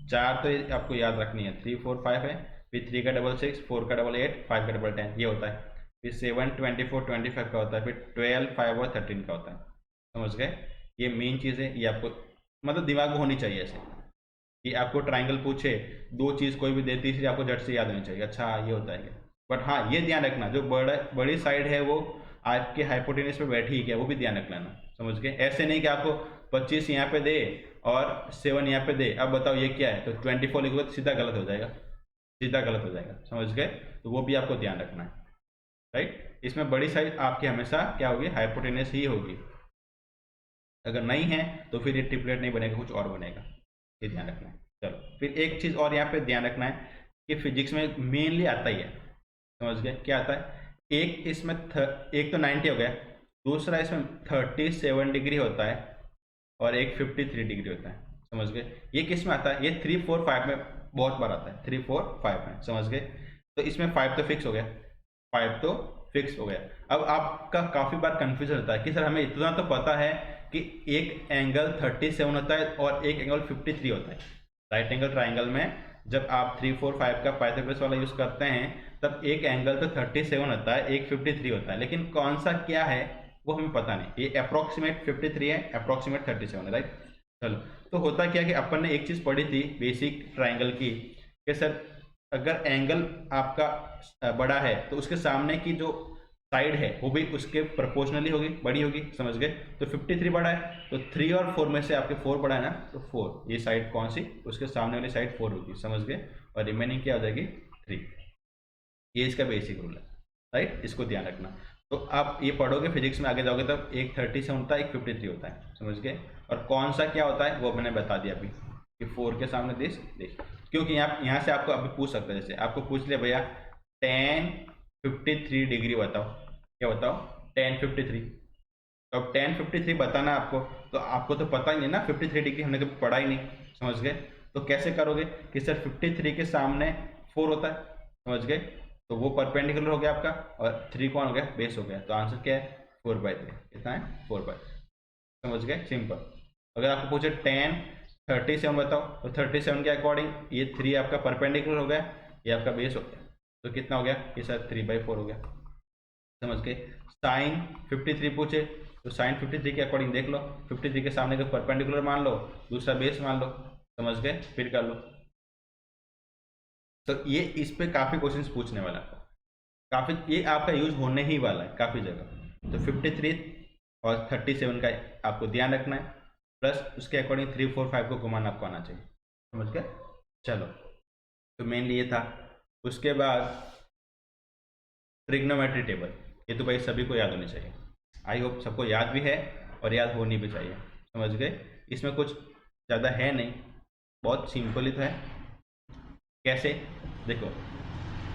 4 तो आपको याद रखनी है, 3 4 5 है, फिर 3 का डबल 6, 4 का डबल 8, 5 का डबल 10, ये होता है। फिर 7 24 25 का होता है, फिर 12 5 और 13 का होता है, समझ गए। ये मेन चीज़ है, ये आपको मतलब दिमाग में होनी चाहिए ऐसे कि आपको ट्राइंगल पूछे, दो चीज़ कोई भी दे, तीसरी आपको झट से याद होनी चाहिए, अच्छा ये होता है क्या। बट हाँ, ये ध्यान रखना, जो बड़ी साइड है वो आपके हाइपोटेनस पे बैठी ही क्या, वो भी ध्यान रख लेना, समझ गए। ऐसे नहीं कि आपको 25 यहाँ पे दे और 7 यहाँ पे दे, अब बताओ ये क्या है, तो 24 लिखोगे तो सीधा गलत हो जाएगा, सीधा गलत हो जाएगा, समझ गए। तो वो भी आपको ध्यान रखना है, राइट। इसमें बड़ी साइड आपकी हमेशा क्या होगी, हाइपोटेनस ही होगी। अगर नहीं है तो फिर ये ट्रिपलेट नहीं बनेगा, कुछ और बनेगा, ये ध्यान रखना है। चलो फिर एक चीज़ और यहाँ पे ध्यान रखना है कि फिजिक्स में मेनली आता ही है, समझ गए, क्या आता है। एक इसमें एक तो 90 हो गया, दूसरा इसमें 37 डिग्री होता है और एक 53 डिग्री होता है, समझ गए। ये किस में आता है, ये 3 4 5 में बहुत बार आता है, 3 4 5 में, समझ गए। तो इसमें 5 तो फिक्स हो गया, 5 तो फिक्स हो गया। अब आपका काफ़ी बार कन्फ्यूजन होता है कि सर हमें इतना तो पता है कि एक एंगल 37 होता है और एक एंगल 53 होता है। राइट एंगल ट्राइंगल में जब आप 3 4 5 का पाइथागोरस वाला यूज़ करते हैं तब एक एंगल तो 37 होता है, एक 53 होता है, लेकिन कौन सा क्या है वो हमें पता नहीं। ये अप्रोक्सीमेट 53 है, अप्रोक्सीमेट 37 है, राइट। चलो, तो होता क्या कि अपन ने एक चीज़ पढ़ी थी बेसिक ट्राइंगल की कि सर अगर एंगल आपका बड़ा है तो उसके सामने की जो साइड है वो भी उसके प्रोपोर्शनली होगी, बड़ी होगी, समझ गए। तो 53 बड़ा है तो 3 और 4 में से आपके 4 बड़ा है ना, तो 4 ये साइड कौन सी, उसके सामने वाली साइड 4 होगी, समझ गए। और रिमेनिंग क्या हो जाएगी 3। ये इसका बेसिक रूल है, राइट, इसको ध्यान रखना। तो आप ये पढ़ोगे फिजिक्स में आगे जाओगे तब एक 37 होता है, एक 53 होता है, समझ गए। और कौन सा क्या होता है वो मैंने बता दिया अभी कि 4 के सामने दिस, क्योंकि यहाँ से आपको अभी पूछ सकते हैं, जैसे आपको पूछ लिया भैया tan 53 डिग्री बताओ, क्या बताओ tan 53। तो अब tan 53 बताना आपको, तो आपको तो पता ही है ना 53 डिग्री, हमने कभी पढ़ा ही नहीं, समझ गए। तो कैसे करोगे कि सर 53 के सामने 4 होता है, समझ गए, तो वो परपेंडिकुलर हो गया आपका और 3 कौन हो गया, बेस हो गया। तो आंसर क्या है 4/3, कितना है 4/3, समझ गए, सिंपल। अगर आपको पूछे tan 37 बताओ तो 37 के अकॉर्डिंग ये 3 आपका परपेंडिकुलर हो गया, ये आपका बेस हो गया, तो कितना हो गया, ये सर 3/4 हो गया, समझ गए। साइन 53 पूछे तो साइन 53 के अकॉर्डिंग देख लो, 53 के सामने का परपेंडिकुलर मान लो, दूसरा बेस मान लो, समझ गए, फिर कर लो। तो ये इस पे काफ़ी क्वेश्चंस पूछने वाला है, काफ़ी, ये आपका यूज होने ही वाला है काफ़ी जगह। तो 53 और 37 का आपको ध्यान रखना है, प्लस उसके अकॉर्डिंग 3 4 5 को घुमाना आपको आना चाहिए, समझ गए। चलो, तो मेनली ये था। उसके बाद ट्रिग्नोमेट्री टेबल, ये तो भाई सभी को याद होनी चाहिए, आई होप सबको याद भी है और याद होनी भी चाहिए, समझ गए। इसमें कुछ ज़्यादा है नहीं, बहुत सिंपल ही तो है। कैसे, देखो,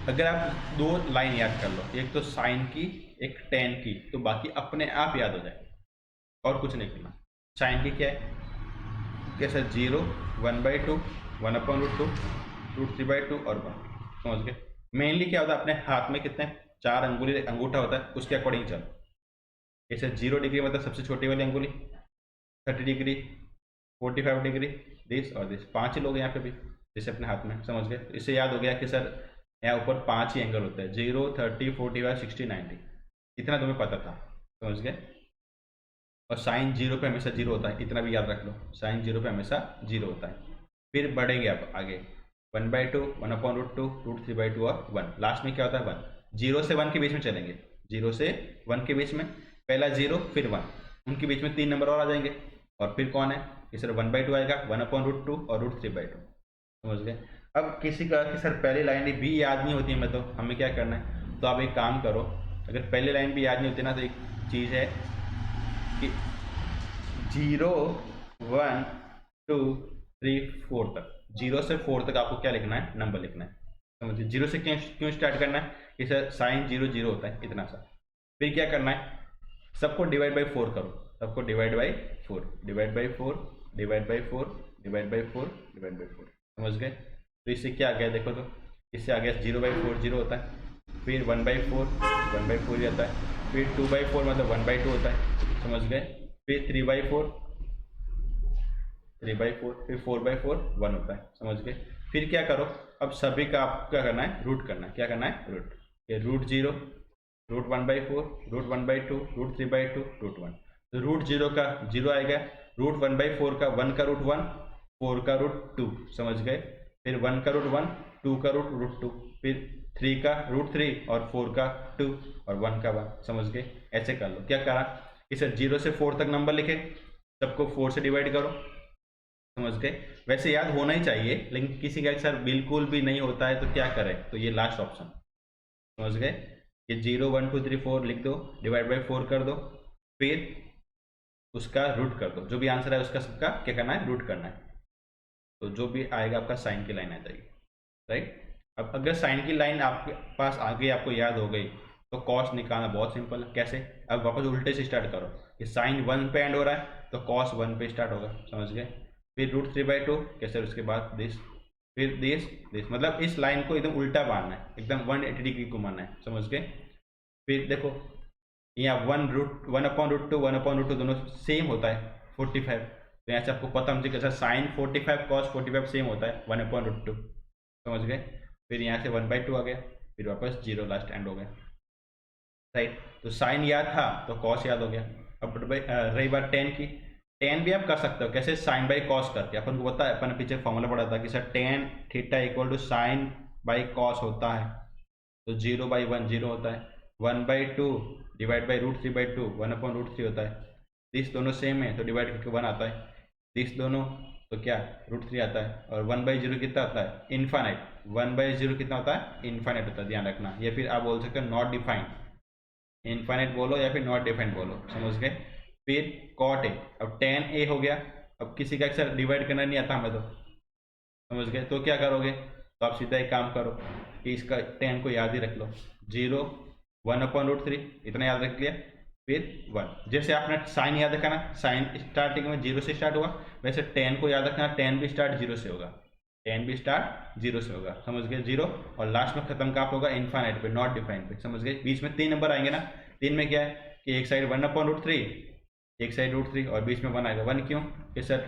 अगर आप दो लाइन याद कर लो, एक तो साइन की एक टेन की, तो बाकी अपने आप याद हो जाए, और कुछ नहीं करना। साइन की क्या है, कैसे 0 1/2 1/√2 √3/2 और 1, समझ गए। मेनली क्या होता है, अपने हाथ में कितने 4 अंगुली अंगूठा होता है, उसके अकॉर्डिंग चलो। जैसे 0 डिग्री मतलब सबसे छोटी वाली अंगुली, 30 डिग्री 45 डिग्री, दिस और दिस, 5 ही लोग यहाँ पे भी जैसे अपने हाथ में, समझ गए। इससे याद हो गया कि सर यहाँ ऊपर 5 ही एंगल होते हैं, 0 30 45 60 90, इतना तुम्हें पता था, समझ गए। और साइन 0 पे हमेशा 0 होता है, इतना भी याद रख लो, साइन 0 पे हमेशा 0 होता है। फिर बढ़ेंगे अब आगे, 1/2 1/√2 √3/2 और 1, लास्ट में क्या होता है 1। 0 से 1 के बीच में चलेंगे, 0 से 1 के बीच में, पहला 0 फिर 1, उनके बीच में 3 नंबर और आ जाएंगे, और फिर कौन है कि सर 1/2 आएगा, 1/√2 और √3/2, समझ गए। अब किसी का कि सर पहली लाइन भी याद नहीं होती है, मैं तो हमें क्या करना है, तो आप एक काम करो, अगर पहली लाइन भी याद नहीं होती ना, तो एक चीज़ है कि 0 1 2 3 4 तक, 0 से 4 तक आपको क्या लिखना है, नंबर लिखना है, समझिए। 0 से क्यों स्टार्ट करना है कि सर साइन 0 0 होता है, इतना सा। फिर क्या करना है, सबको डिवाइड बाई 4 करो, सबको divide by 4 divide by 4 divide by 4 divide by 4 divide by 4, समझ गए। तो इससे क्या आ गया, देखो तो इससे आ गया 0/4 0 होता है, फिर 1/4 1/4 आता है, फिर 2/4 मतलब 1/2 होता है, समझ गए। फिर 3/4 3/4, फिर 4/4 1 होता है, समझ गए। फिर क्या करो, अब सभी का आपको क्या करना है, रूट करना है। क्या करना है, रूट। ये √0, √1/4, √1/2, √3/2, √1। तो √0 का 0 आएगा, √1/4 का 1 का √1, 4 का √2, समझ गए। फिर 1 का √1, 2 का √2, फिर 3 का √3 और 4 का 2 और 1 का 1, समझ गए। ऐसे कर लो। क्या करा कि सर 0 से 4 तक नंबर लिखे, सबको 4 से डिवाइड करो, समझ गए। वैसे याद होना ही चाहिए, लेकिन किसी का सर बिल्कुल भी नहीं होता है तो क्या करें, तो ये लास्ट ऑप्शन, समझ गए। ये 0 1 2 3 4 लिख दो, डिवाइड बाई 4 कर दो, फिर उसका रूट कर दो। जो भी आंसर है उसका सबका क्या करना है, रूट करना है। तो जो भी आएगा आपका साइन की लाइन आ जाएगी, राइट। अब अगर साइन की लाइन आपके पास आ गई, आपको याद हो गई, तो कॉस निकालना बहुत सिंपल है। कैसे, अब वापस उल्टे से स्टार्ट करो कि साइन 1 पे एंड हो रहा है तो कॉस 1 पे स्टार्ट होगा, समझ गए। फिर √3/2 कैसे, उसके बाद दिस, फिर दिस, मतलब इस लाइन को एकदम उल्टा बांधना है, एकदम 180 डिग्री घुमाना है, समझ गए। फिर देखो यहाँ 1/√2 1/√2 दोनों सेम होता है 45, तो यहाँ से आपको पता मुझे कैसा साइन 45 कॉस 45 सेम होता है 1/√2, समझ गए। फिर यहाँ से 1/2 आ गया, फिर वापस 0 लास्ट एंड हो गया, राइट। तो साइन याद था तो कॉस याद हो गया। अब रही बात टेन की, टेन भी आप कर सकते हो कैसे, साइन बाई कॉस करके। अपन को पता है, अपन पीछे फॉर्मूला पढ़ा था कि sir tan theta equal to sine by cos होता है, तो 0/1 0 होता है, 1/2 डिवाइड बाई √3/2 1/√3 होता है। दिस दोनों सेम है तो डिवाइड करके 1 आता है, दिस दोनों तो क्या √3 आता है, और 1/0 कितना आता है, इन्फानाइट। 1/0 कितना होता है, इन्फानाइट होता है, ध्यान रखना। या फिर आप बोल सकते हो नॉट डिफाइंड, इन्फाइनाइट बोलो या फिर नॉट डिफाइंड बोलो, समझ गए। फिर कॉट ए, अब tan a हो गया। अब किसी का अक्सर डिवाइड करना नहीं आता हमें तो, समझ गए। तो क्या करोगे, तो आप सीधा एक काम करो कि इसका tan को याद ही रख लो, 0 1/√3 इतना याद रख लिया, फिर 1। जैसे आपने साइन याद रखा ना, साइन स्टार्टिंग में 0 से स्टार्ट हुआ, वैसे tan को याद रखना, tan भी स्टार्ट 0 से होगा, tan भी स्टार्ट 0 से होगा, समझ गए, 0। और लास्ट में खत्म कहाँ होगा, इन्फाइनाइट पे, नॉट डिफाइंड पे, समझ गए। बीच में 3 नंबर आएंगे ना, 3 में क्या है कि एक साइड 1/√3, एक साइड √3 और बीच में 1 आएगा। 1 क्यों कि सर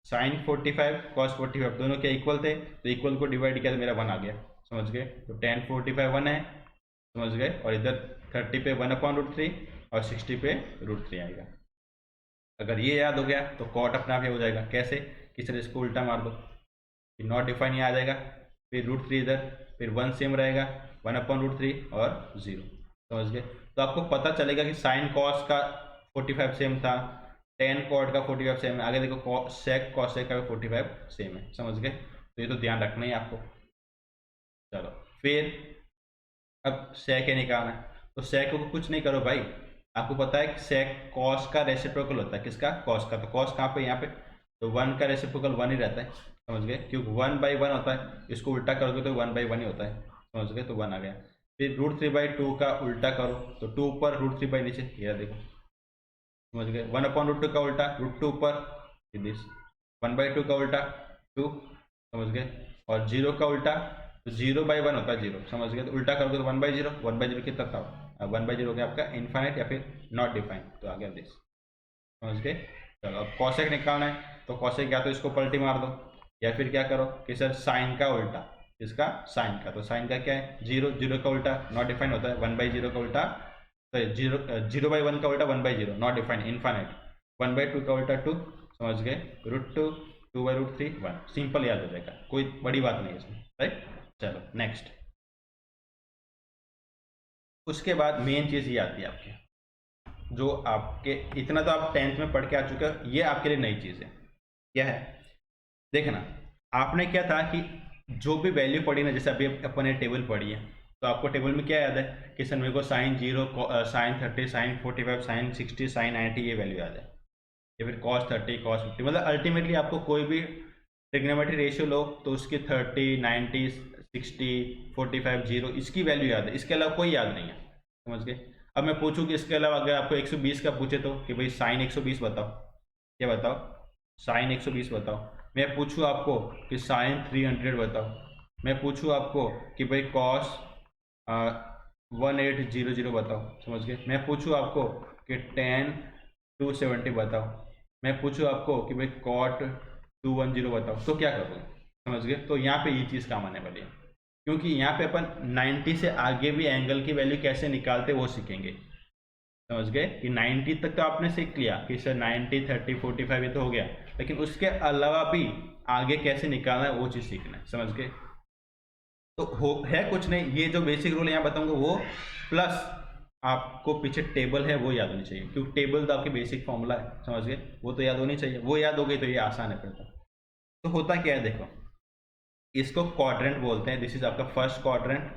साइन 45 कॉस 45 दोनों क्या इक्वल थे, तो इक्वल को डिवाइड किया तो मेरा 1 आ गया, समझ गए। तो tan 45 1 है, समझ गए। और इधर 30 पे 1/√3 और 60 पे √3 आएगा। अगर ये याद हो गया तो कॉट अपने आप ही हो जाएगा। कैसे कि सर इसको उल्टा मार दो, नॉट डिफाइन यहाँ आ जाएगा, फिर √3 इधर, फिर 1 सेम रहेगा, 1/√3 और 0, समझ गए। तो आपको पता चलेगा कि साइन कॉस का 45 सेम था, tan कॉट का 45 सेम है, आगे देखो सेक कॉसेक का भी 45 सेम है, समझ गए। तो ये तो ध्यान रखना ही आपको। चलो फिर अब सेक है निकालना है, तो सेक को कुछ नहीं करो भाई, आपको पता है कि सेक कॉस का रेसिप्रोकल होता है, किसका, कॉस का। तो कॉस कहाँ पे, यहाँ पे, तो 1 का रेसिप्रोकल 1 ही रहता है, समझ गए, क्योंकि 1/1 होता है, इसको उल्टा करोगे तो 1/1 ही होता है, समझ गए। तो 1 आ गया। फिर √3/2 का उल्टा करो, तो 2 ऊपर √3 नीचे, ये देखो, समझ गए। 1/√2 का उल्टा √2 ऊपर, दिस 1/2 का उल्टा 2, समझ गए। और 0 का उल्टा, तो 0/1 होता है 0, समझ गए। तो उल्टा करोगे तो 1/0, 1/0 कितना था, 1/0 हो गया आपका इन्फाइनाइट या फिर नॉट डिफाइंड, तो आ गया दिस, समझ गए। चलो अब कॉसेक निकालना है, तो कॉसेक या तो इसको पलटी मार दो, या फिर क्या करो कि सर साइन का उल्टा, इसका साइन का, तो साइन का क्या है 0, 0 का उल्टा नॉट डिफाइंड होता है, 1/0 का उल्टा, तो 0/1 का उल्टा 1/0 नॉट डिफाइंड इन्फाइनाइट, 1/2 का उल्टा 2, समझ गए, √2 2/√3 1, सिंपल याद हो जाएगा, कोई बड़ी बात नहीं है इसमें, राइट। चलो नेक्स्ट, उसके बाद मेन चीज़ ये आती है आपके, जो आपके इतना तो आप 10th में पढ़ के आ चुके हो, ये आपके लिए नई चीज़ है। क्या है, देखना, आपने क्या था कि जो भी वैल्यू पढ़ी ना, जैसे अभी अपन ने टेबल पढ़ी है, तो आपको टेबल में क्या याद है कि सर मेरे को sine 0 sine 30 sine 45 sine 60 sine 90 ये वैल्यू याद है, या फिर cos 30 cos 50, मतलब अल्टीमेटली आपको कोई भी ट्रिग्नोमेट्री रेशियो लो तो उसकी 30 90 60 45 0 इसकी वैल्यू याद है, इसके अलावा कोई याद नहीं है, समझ गए। अब मैं पूछूं कि इसके अलावा अगर आपको 120 का पूछे तो कि भाई साइन 120 बताओ, क्या बताओ, साइन 120 बताओ। मैं पूछूं आपको कि साइन 300 बताओ, मैं पूछूं आपको कि भाई कॉस 1800 बताओ, समझ गए। मैं पूछूँ आपको कि tan 270 बताओ, मैं पूछूँ आपको कि भाई cot 210 बताओ, तो क्या करोगे, समझ गए। तो यहाँ पे ये चीज़ काम आने वाली है, क्योंकि यहाँ पे अपन 90 से आगे भी एंगल की वैल्यू कैसे निकालते वो सीखेंगे, समझ गए। कि 90 तक तो आपने सीख लिया कि सर 90, 30, 45 ये तो हो गया, लेकिन उसके अलावा भी आगे कैसे निकालना है वो चीज़ सीखना है, समझ गए। तो हो है कुछ नहीं, ये जो बेसिक रूल यहाँ बताऊंगा वो प्लस आपको पीछे टेबल है वो याद होनी चाहिए, क्योंकि टेबल तो आपकी बेसिक फॉर्मूला है, समझ गए। वो तो याद होनी चाहिए, वो याद हो गई तो ये आसान है फिर तो होता क्या है देखो, इसको क्वाड्रेंट बोलते हैं। दिस इज आपका फर्स्ट क्वाड्रेंट,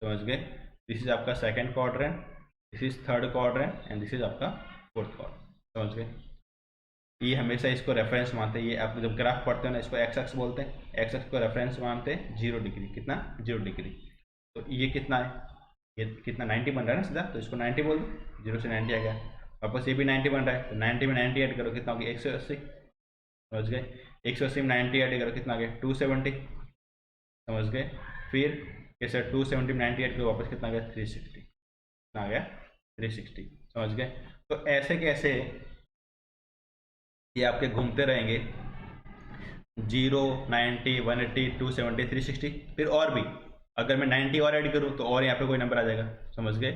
समझ गए। दिस इज आपका second quadrant, this is third quadrant and this is आपका फोर्थ क्वाड्रेंट, समझ गए। ये हमेशा इसको रेफरेंस मानते हैं, ये आप जब ग्राफ पढ़ते हो ना इसको एक्स एक्स बोलते हैं, एक्स एक्स को रेफरेंस मानते हैं 0 डिग्री, कितना 0 डिग्री। तो ये कितना है, ये कितना 90 बन रहा है ना सीधा, तो इसको 90 बोल दो, 0 से 90 आ गया। वापस ये भी 90 बन रहा है, तो 90 में 90 ऐड करो कितना हो गया 180, समझ गए। 180 में 90 ऐड करो कितना आ गया 270, समझ गए। फिर कैसे 270 में 90 ऐड करो वापस कितना आ गया 360, कितना आ गया 360, समझ गए। तो ऐसे कैसे ये आपके घूमते रहेंगे 0, 90, 180, 270, 360, फिर और भी अगर मैं 90 और ऐड करूँ तो और यहाँ पे कोई नंबर आ जाएगा, समझ गए।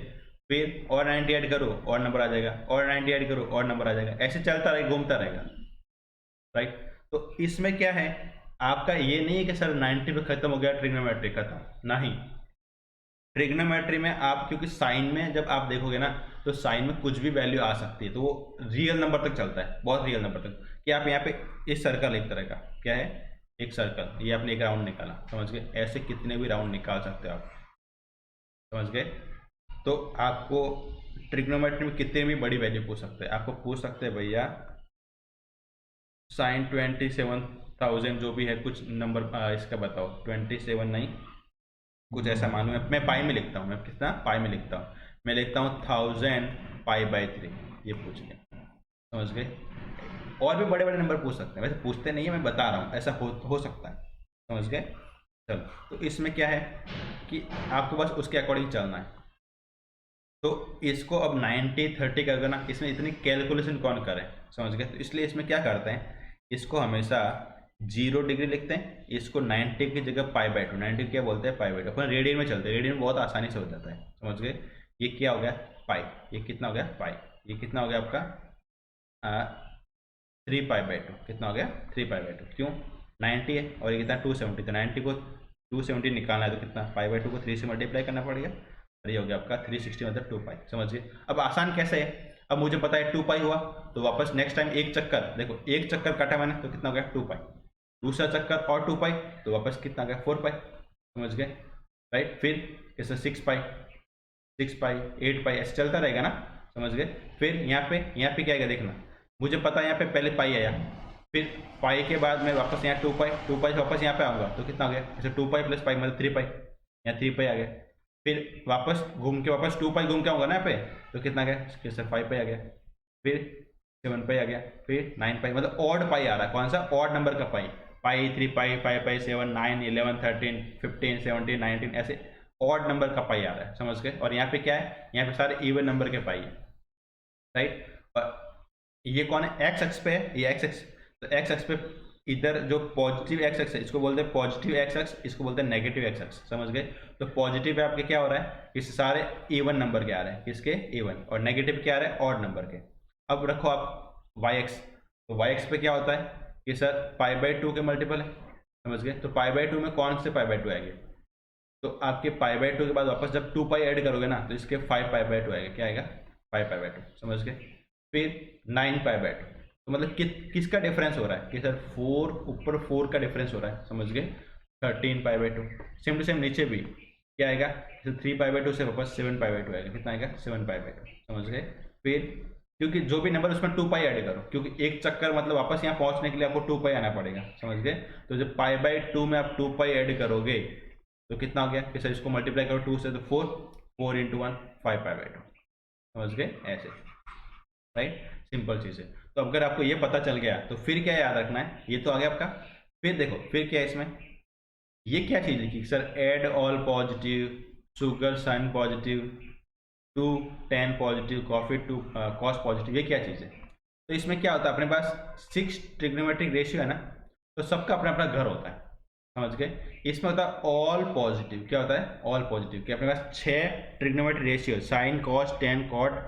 फिर और 90 ऐड करो और नंबर आ जाएगा, और 90 ऐड करो और नंबर आ जाएगा, ऐसे चलता रहेगा, घूमता रहेगा, राइट। तो इसमें क्या है, आपका ये नहीं है कि सर 90 पे खत्म हो गया ट्रिग्नोमेट्री खत्म, नहीं। ट्रिग्नोमेट्री में आप क्योंकि साइन में जब आप देखोगे ना तो साइन में कुछ भी वैल्यू आ सकती है, तो वो रियल नंबर तक चलता है, बहुत रियल नंबर तक। कि आप यहाँ पे इस सर्कल एक तरह का क्या है, एक सर्कल, ये आपने एक राउंड निकाला, समझ गए। ऐसे कितने भी राउंड निकाल सकते हो आप, समझ गए। तो आपको ट्रिग्नोमेट्री में कितनी भी बड़ी वैल्यू पूछ सकते हैं, आपको पूछ सकते हैं भैया साइन 27,000 जो भी है कुछ नंबर इसका बताओ, 27 नहीं कुछ ऐसा मालूम है, मैं पाई में लिखता हूँ, मैं कितना पाई में लिखता हूँ, मैं लिखता हूँ 1000 π/3, ये पूछ लिया, समझ गए। और भी बड़े बड़े नंबर पूछ सकते हैं, वैसे पूछते नहीं है, मैं बता रहा हूँ ऐसा हो सकता है, समझ गए। चलो, तो इसमें क्या है कि आपको बस उसके अकॉर्डिंग चलना है। तो इसको अब 90, 30 कर देना, इसमें इतनी कैलकुलेशन कौन करे, समझ गए। तो इसलिए इसमें क्या करते हैं, इसको हमेशा 0 डिग्री लिखते हैं, इसको 90 की जगह π/2, 90 क्या बोलते हैं π/2, अपन रेडियन में चलते हैं, रेडियन में बहुत आसानी से हो जाता है, समझ गए। ये क्या हो गया पाई, ये कितना हो गया पाई, ये कितना हो गया आपका 3π/2, कितना हो गया 3π/2, क्यों 90 है और ये कितना 270, तो 90 को 270 निकालना है तो कितना π/2 को 3 से मल्टीप्लाई करना पड़ेगा, और ये हो गया आपका 360 मतलब 2π, समझ गए। अब आसान कैसे है, अब मुझे पता है 2π हुआ, तो वापस नेक्स्ट टाइम एक चक्कर, देखो एक चक्कर काटा मैंने तो कितना हो गया 2π, दूसरा चक्कर और 2π, तो वापस कितना आ गया 4π, समझ गए, राइट। फिर कैसे 6π, 8π ऐसे चलता रहेगा ना, समझ गए। फिर यहाँ पे क्या आएगा देखना, मुझे पता है यहाँ पे पहले पाई आया, फिर पाई के बाद मैं वापस यहाँ 2π से वापस यहाँ पे आऊँगा तो कितना हो गया, जैसे 2π + π मतलब 3π, यहाँ 3π आ गया। फिर वापस घूम के वापस 2π घूम के आऊँगा ना यहाँ पे, तो कितना आ गया, कैसे 5π आ गया, फिर 7π आ गया, फिर 9π, मतलब ऑड पाई आ रहा है, कौन सा ऑड नंबर का पाई, पाई 3π, 5π, 7, 9, 11, 13, 15, 17, 19 ऐसे ऑड नंबर का पाई आ रहा है, समझ गए। और यहाँ पे क्या है, यहाँ पे सारे इवन नंबर के पाई है, राइट। और ये कौन है, एक्स एक्स पे है, ये एक्स एक्स, तो एक्स एक्स पे इधर जो पॉजिटिव एक्स एक्स है इसको बोलते हैं पॉजिटिव एक्स एक्स, इसको बोलते हैं नेगेटिव एक्स एक्स, समझ गए। तो पॉजिटिव पे आपके क्या हो रहा है, इस सारे इवन नंबर के आ रहे हैं, किसके इवन, और नेगेटिव क्या आ रहा है ऑड नंबर के। अब रखो आप वाई एक्स, तो वाई एक्स पे क्या होता है कि सर π/2 के मल्टीपल है, समझ गए। तो π/2 में कौन से π/2 आएंगे, तो आपके π/2 के बाद वापस जब 2π ऐड करोगे ना तो इसके 5π/2 आएगा, क्या आएगा 5π/2, समझ गए। फिर 9π/2, तो मतलब किसका डिफरेंस हो रहा है कि सर 4 ऊपर 4 का डिफरेंस हो रहा है, समझ गए। 13π/2, सेम टू सेम नीचे भी क्या आएगा, तो 3π/2 से वापस 7π/2 आएगा, कितना आएगा 7π/2, समझ गए। फिर क्योंकि जो भी नंबर उसमें 2π ऐड करो, क्योंकि एक चक्कर मतलब वापस यहाँ पहुँचने के लिए आपको 2π आना पड़ेगा, समझ गए। तो जब π/2 में आप 2π ऐड करोगे तो कितना हो गया कि सर इसको मल्टीप्लाई करो 2 से तो 4 × 1 5π/2, समझ गए ऐसे, राइट। सिंपल चीज़ है। तो अगर आपको ये पता चल गया तो फिर क्या याद रखना है, ये तो आ गया आपका। फिर देखो फिर क्या है इसमें, ये क्या चीज़ लिखी sir, add all positive sugar sine positive, to tan positive, coffee to cos positive, ये क्या चीज़ है? तो इसमें क्या होता है, अपने पास 6 ट्रिग्नोमेट्रिक रेशियो है ना, तो सबका अपना अपना घर होता है, समझ गए। इसमें होता है ऑल पॉजिटिव, क्या होता है? ऑल पॉजिटिव, कि अपने पास 6 trigonometric ratio, sine cos tan cot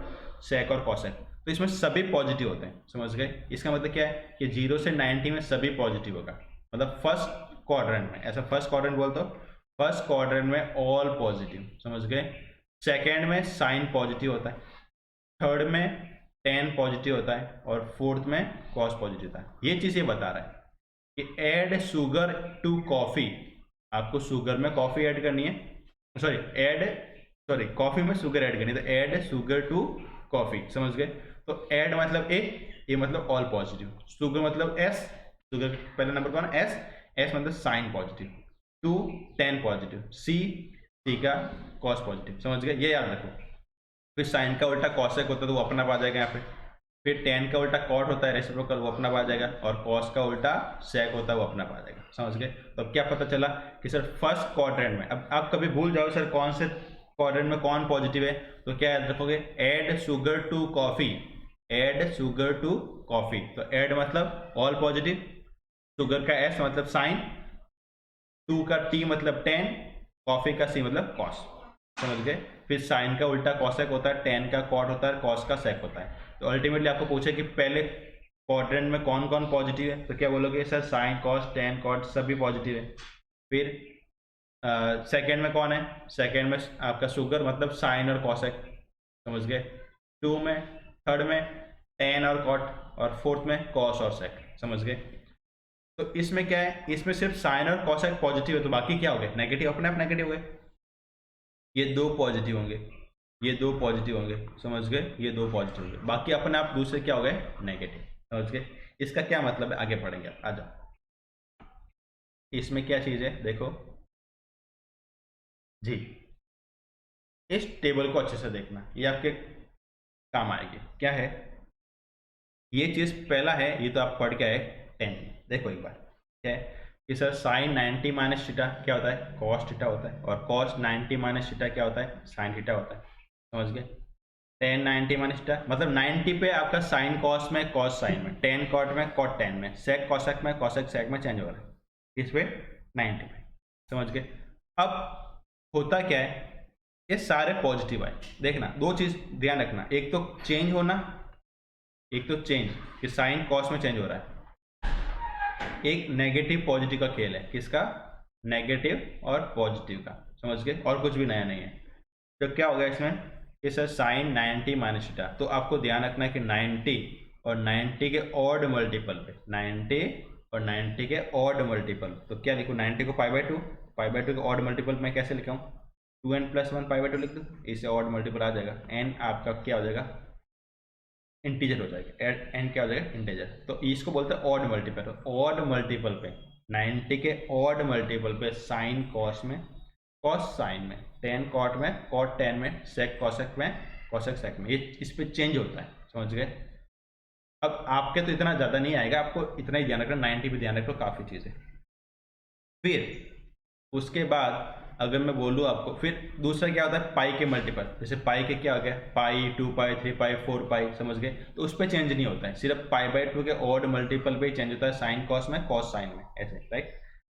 sec और कॉसेक, तो इसमें सभी पॉजिटिव होते हैं, समझ गए। इसका मतलब क्या है कि 0 से 90 में सभी पॉजिटिव होगा, मतलब फर्स्ट क्वाड्रेंट में, ऐसा फर्स्ट क्वाड्रेंट बोलते हो, फर्स्ट क्वाड्रेंट में ऑल पॉजिटिव, समझ गए। सेकेंड में साइन पॉजिटिव होता है, थर्ड में टेन पॉजिटिव होता है, और फोर्थ में कॉस पॉजिटिव होता है। ये चीज़ ये बता रहा है कि ऐड शुगर टू कॉफ़ी, आपको शुगर में कॉफ़ी ऐड करनी है, सॉरी कॉफ़ी में शुगर ऐड करनी है, तो ऐड शुगर टू कॉफ़ी, समझ गए। तो ऐड मतलब ए मतलब ऑल पॉजिटिव, शुगर मतलब एस, शुगर पहले नंबर कौन है? एस मतलब sine positive, to tan positive, C का कॉस पॉजिटिव, समझ गए। ये याद रखो। फिर साइन का उल्टा कॉसेक होता है तो वो अपना आ जाएगा यहाँ पे, फिर टेन का उल्टा कॉट होता है रेसिप्रोकल, वो अपना आ जाएगा, और कॉस का उल्टा सेक होता है वो अपना आ जाएगा, समझ गए। तो अब क्या पता चला कि सर फर्स्ट क्वाड्रेंट में, अब आप कभी भूल जाओ सर कौन से क्वाड्रेंट में कौन पॉजिटिव है, तो क्या याद रखोगे? Add sugar to coffee, add sugar to coffee, तो ऐड मतलब ऑल पॉजिटिव, शुगर का एस मतलब साइन, टू का टी मतलब टेन, कॉफी का सी मतलब कॉस, समझ गए। फिर साइन का उल्टा कॉसेक होता है, टेन का कॉट होता है, कॉस का सेक होता है। तो अल्टीमेटली आपको पूछे कि पहले क्वाड्रेंट में कौन कौन पॉजिटिव है, तो क्या बोलोगे? Sir sine cos tan cot सभी पॉजिटिव है। फिर सेकेंड में कौन है? सेकेंड में आपका शुगर मतलब साइन और कॉसेक, समझ गए। टू में, थर्ड में टेन और कॉट, और फोर्थ में कॉस और सेक, समझ गए। तो इसमें क्या है, इसमें सिर्फ साइन और कॉसेक पॉजिटिव है, तो बाकी क्या हो गए? नेगेटिव, अपने आप नेगेटिव हो गए। ये दो पॉजिटिव होंगे, ये दो पॉजिटिव होंगे, समझ गए, ये दो पॉजिटिव होंगे, बाकी अपने आप दूसरे क्या हो गए? नेगेटिव, समझ गए। इसका क्या मतलब है, आगे पढ़ेंगे, आ जाओ। इसमें क्या चीज़ है देखो जी, इस टेबल को अच्छे से देखना, ये आपके काम आएगी। क्या है ये चीज़? पहला है, ये तो आप पढ़ के आए 10, देखो एक बार क्या है कि सर साइन 90 माइनस थीटा क्या होता है? कॉस थीटा होता है, और कॉस 90 माइनस थीटा क्या होता है? साइन थीटा होता है, समझ गए। टेन 90 माइनस थीटा मतलब 90 पे आपका साइन कॉस में, कॉस साइन में, टेन कॉट में, कॉट टेन में, सेक कॉसेक में, कॉसेक सेक में चेंज हो रहा है, इस पे 90 पे, समझ गए। अब होता क्या है, ये सारे पॉजिटिव आए, देखना दो चीज़ ध्यान रखना, एक तो चेंज होना, एक तो चेंज कि साइन कॉस में चेंज हो रहा है, एक नेगेटिव पॉजिटिव का खेल है, किसका? नेगेटिव और पॉजिटिव का, समझ गए, और कुछ भी नया नहीं है। तो क्या हो गया इसमें कि सर साइन 90 माइनस थीटा, तो आपको ध्यान रखना है कि 90 और 90 के ऑड मल्टीपल पे, 90 और 90 के ऑड मल्टीपल, तो क्या लिखूँ? 90 को पाई बाई टू के ऑड मल्टीपल में कैसे लिखाऊँ? 2n plus 1 pi by two लिख दो, इससे ऑड मल्टीपल आ जाएगा, n आपका क्या हो जाएगा? इंटीजर हो जाएगा, एन क्या हो जाएगा? इंटीजर। तो इसको बोलते हैं ऑड मल्टीपल, ऑड मल्टीपल पे 90 के ऑड मल्टीपल पे साइन कॉस में, कॉस साइन में, टेन कॉट में, कॉट टेन में, सेक कॉसेक में, कॉसेक सेक में, ये इस पे चेंज होता है, समझ गए। अब आपके तो इतना ज़्यादा नहीं आएगा, आपको इतना ही ध्यान रखना, 90 पे ध्यान रखो, काफ़ी चीज़ें। फिर उसके बाद अगर मैं बोलूँ आपको, फिर दूसरा क्या होता है? पाई के मल्टीपल, जैसे पाई के क्या हो गया? पाई, 2 पाई, 3 पाई, 4 पाई, समझ गए। तो उस पर चेंज नहीं होता है, सिर्फ पाई बाई टू के ऑड मल्टीपल पे चेंज होता है, साइन कॉस में, कॉस साइन में, ऐसे, राइट।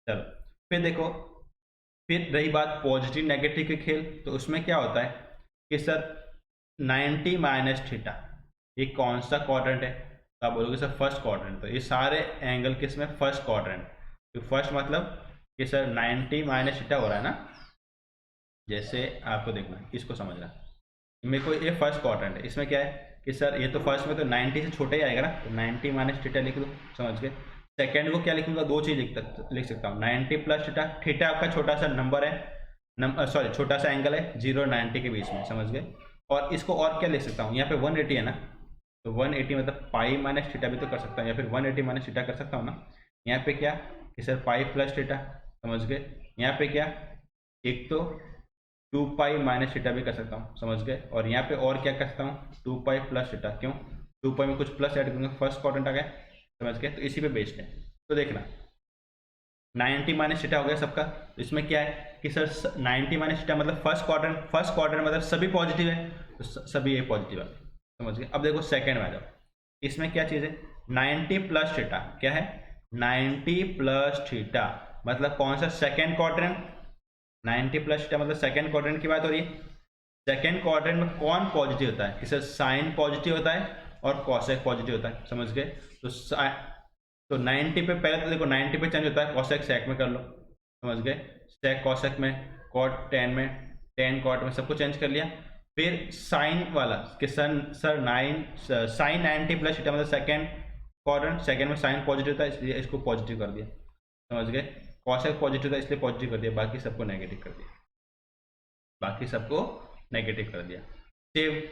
चलो फिर देखो, फिर रही बात पॉजिटिव नेगेटिव के खेल, तो उसमें क्या होता है कि सर 90 माइनस थीटा, ये कौन सा क्वाड्रेंट है? तो आप बोलोगे सर फर्स्ट क्वाड्रेंट, तो ये सारे एंगल किस में? First quadrant. तो फर्स्ट मतलब कि सर 90 माइनस थीटा हो रहा है ना, जैसे आपको देखना, इसको समझना, मेरे को ये फर्स्ट क्वाड्रेंट है, इसमें क्या है कि सर ये तो फर्स्ट में तो 90 से छोटा ही आएगा ना, तो 90 माइनस थीटा लिख दो, समझ गए। सेकेंड को क्या लिखूंगा? दो चीज लिख सकता हूँ, 90 प्लस थीटा, थीटा आपका छोटा सा नंबर है, सॉरी छोटा सा एंगल है, 0 और 90 के बीच में, समझ गए। और इसको और क्या लिख सकता हूँ? यहाँ पे 180 है ना, तो 180 मतलब पाई माइनस थीटा भी तो कर सकता हूँ, या फिर 180 माइनस थीटा कर सकता हूँ ना। यहाँ पे क्या कि सर पाई प्लस थीटा, समझ गए। यहाँ पे क्या, एक तो 2 पाई माइनस थीटा भी कर सकता हूँ, समझ गए। और यहाँ पे और क्या कर सकता हूँ? 2 पाई प्लस थीटा, क्यों? 2 पाई में कुछ प्लस ऐड करूँगा, फर्स्ट क्वाड्रेंट आ गया, समझ गए। तो इसी पे बेस्ड है। तो देखना 90 माइनस थीटा हो गया सबका। तो इसमें क्या है कि सर 90 माइनस थीटा मतलब फर्स्ट क्वाड्रेंट मतलब सभी पॉजिटिव है, तो सभी ये पॉजिटिव है, समझ गए। अब देखो सेकंड में आ जाओ, इसमें क्या चीज़ है 90 प्लस थीटा, क्या है 90 प्लस थीटा मतलब कौन सा सेकेंड क्वाड्रेंट, 90 प्लस थीटा मतलब सेकेंड क्वाड्रेंट की बात हो रही है। सेकेंड क्वाड्रेंट में कौन पॉजिटिव होता है कि सर साइन पॉजिटिव होता है और कॉसेक पॉजिटिव होता है, समझ गए। तो 90 पे पहले तो देखो 90 पे चेंज होता है, कॉसेक सेक में कर लो, समझ गए, सेक कॉसेक में, कॉट टेन में, टेन कॉट में, सबको चेंज कर लिया। फिर साइन वाला कि सर साइन 90 प्लस थीटा मतलब सेकेंड क्वाड्रेंट, सेकेंड में साइन पॉजिटिव होता है इसलिए इसको पॉजिटिव कर दिया, समझ गए। कॉसेक पॉजिटिव था इसलिए पॉजिटिव कर दिया, बाकी सबको नेगेटिव कर दिया, बाकी सबको नेगेटिव कर दिया। सेव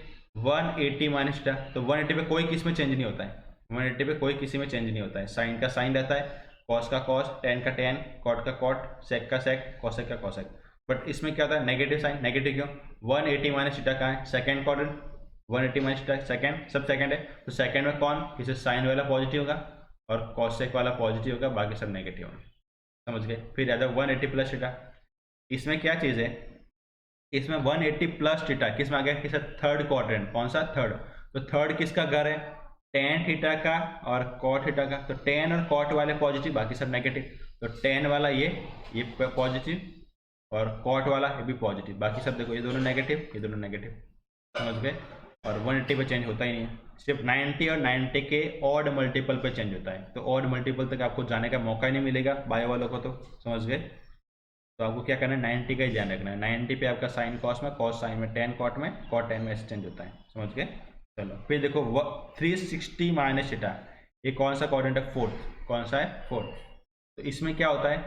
180 माइनस थीटा, तो 180 पे कोई किसी में चेंज नहीं होता है, 180 पे कोई किसी में चेंज नहीं होता है, साइन का साइन रहता है, कॉस का कॉस, टेन का टेन, कॉट का कॉट, सेक का सेक, कॉसेक का कॉसेक। बट इसमें क्या होता है नेगेटिव साइन, नेगेटिव क्यों, 180 माइनस थीटा कहाँ है, second quadrant, 180 minus theta second, सब सेकेंड है, तो सेकेंड में कौन किसी साइन वाला पॉजिटिव होगा और कॉसेक वाला पॉजिटिव होगा, बाकी सब नेगेटिव होंगे, समझ गए। फिर आ जाओ 180 प्लस थीटा, इसमें क्या चीज़ है, इसमें 180 प्लस थीटा किस में आ गया कि सर थर्ड क्वाड्रेंट, कौन सा थर्ड, तो थर्ड किसका घर है टेन थीटा का और कॉट थीटा का, तो टेन और कॉट वाले पॉजिटिव बाकी सब नेगेटिव, तो टेन वाला ये पॉजिटिव और कॉट वाला ये भी पॉजिटिव, बाकी सब देखो ये दोनों नेगेटिव, ये दोनों नेगेटिव, समझ गए। और 180 पे चेंज होता ही नहीं है, सिर्फ 90 और 90 के ऑड मल्टीपल पे चेंज होता है, तो ऑड मल्टीपल तक आपको जाने का मौका ही नहीं मिलेगा बायो वालों को, तो समझ गए। तो आपको क्या करना है 90 का ही ध्यान रखना है, 90 पे आपका साइन कॉस में, कॉस साइन में, टेन कॉट में, कॉट टेन में एक्सचेंज होता है, समझ गए। चलो फिर देखो 360 माइनस थीटा, ये कौन सा क्वाड्रेंट है फोर्थ, कौन सा है फोर्थ, तो इसमें क्या होता है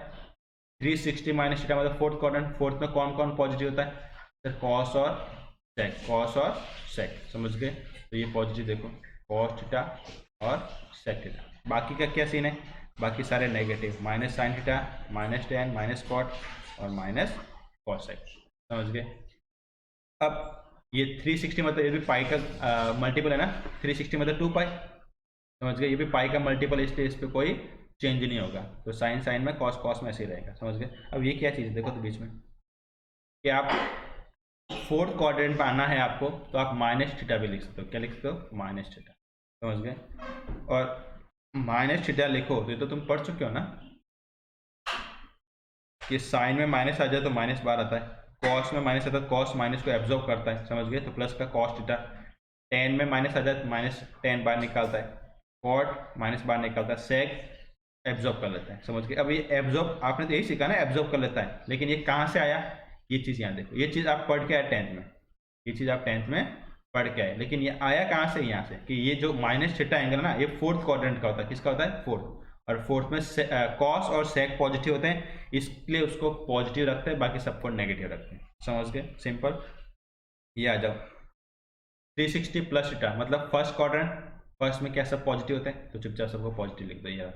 360 माइनस थीटा मतलब फोर्थ क्वाड्रेंट, फोर्थ में कौन कौन पॉजिटिव होता है, तो कॉस और सेक, कॉस और सेक, समझ गए। तो ये पॉजिटिव देखो कॉस थीटा और सेक थीटा, बाकी का क्या सीन है, बाकी सारे negative, minus sine theta, minus tan, minus cot और माइनस कॉसेक, समझ गए। अब ये 360 मतलब ये भी पाई का मल्टीपल है ना, 360 मतलब 2 पाई, समझ गए, ये भी पाई का मल्टीपल इसलिए इस पर कोई चेंज नहीं होगा, तो साइन साइन में, कॉस कॉस में ऐसे ही रहेगा, समझ गए। अब ये क्या चीज़ देखो तो बीच में कि आप फोर्थ क्वाड्रेंट पे आना है आपको, तो आप माइनस थीटा भी लिख सकते हो, क्या लिख सकते हो माइनस थीटा, समझ गए। और माइनस थीटा लिखो तो ये तो तुम पढ़ चुके हो ना कि साइन में माइनस आ जाए तो माइनस बार आता है, कॉस में माइनस आता है, कॉस माइनस को एब्जॉर्ब करता है, समझ गए, तो प्लस का कॉस थीटा, टेन में माइनस आ जाए तो माइनस टेन बार निकालता है, कॉट माइनस बार निकालता है, सेक एब्जॉर्ब कर लेता है, समझ गए। अब ये एब्जॉर्ब आपने तो यही सीखा ना, एब्जॉर्ब कर लेता है, लेकिन ये कहाँ से आया, ये चीज़ यहाँ देखो, ये चीज़ आप पढ़ के आए टेंथ में, ये चीज़ आप टेंथ में पढ़ के आए, लेकिन ये आया कहाँ से, यहाँ से कि ये जो माइनस थीटा एंगल ना ये फोर्थ क्वाड्रेंट का होता है, किसका होता है फोर्थ, और फोर्थ में कॉस और सेक पॉजिटिव होते हैं इसलिए उसको पॉजिटिव रखते हैं, बाकी सबको नेगेटिव रखते हैं, समझ गए, सिंपल। ये आ जाओ 360 प्लस थीटा मतलब फर्स्ट क्वाड्रेंट, फर्स्ट में क्या सब पॉजिटिव होते हैं, तो चुपचाप सबको पॉजिटिव लिख दो यार,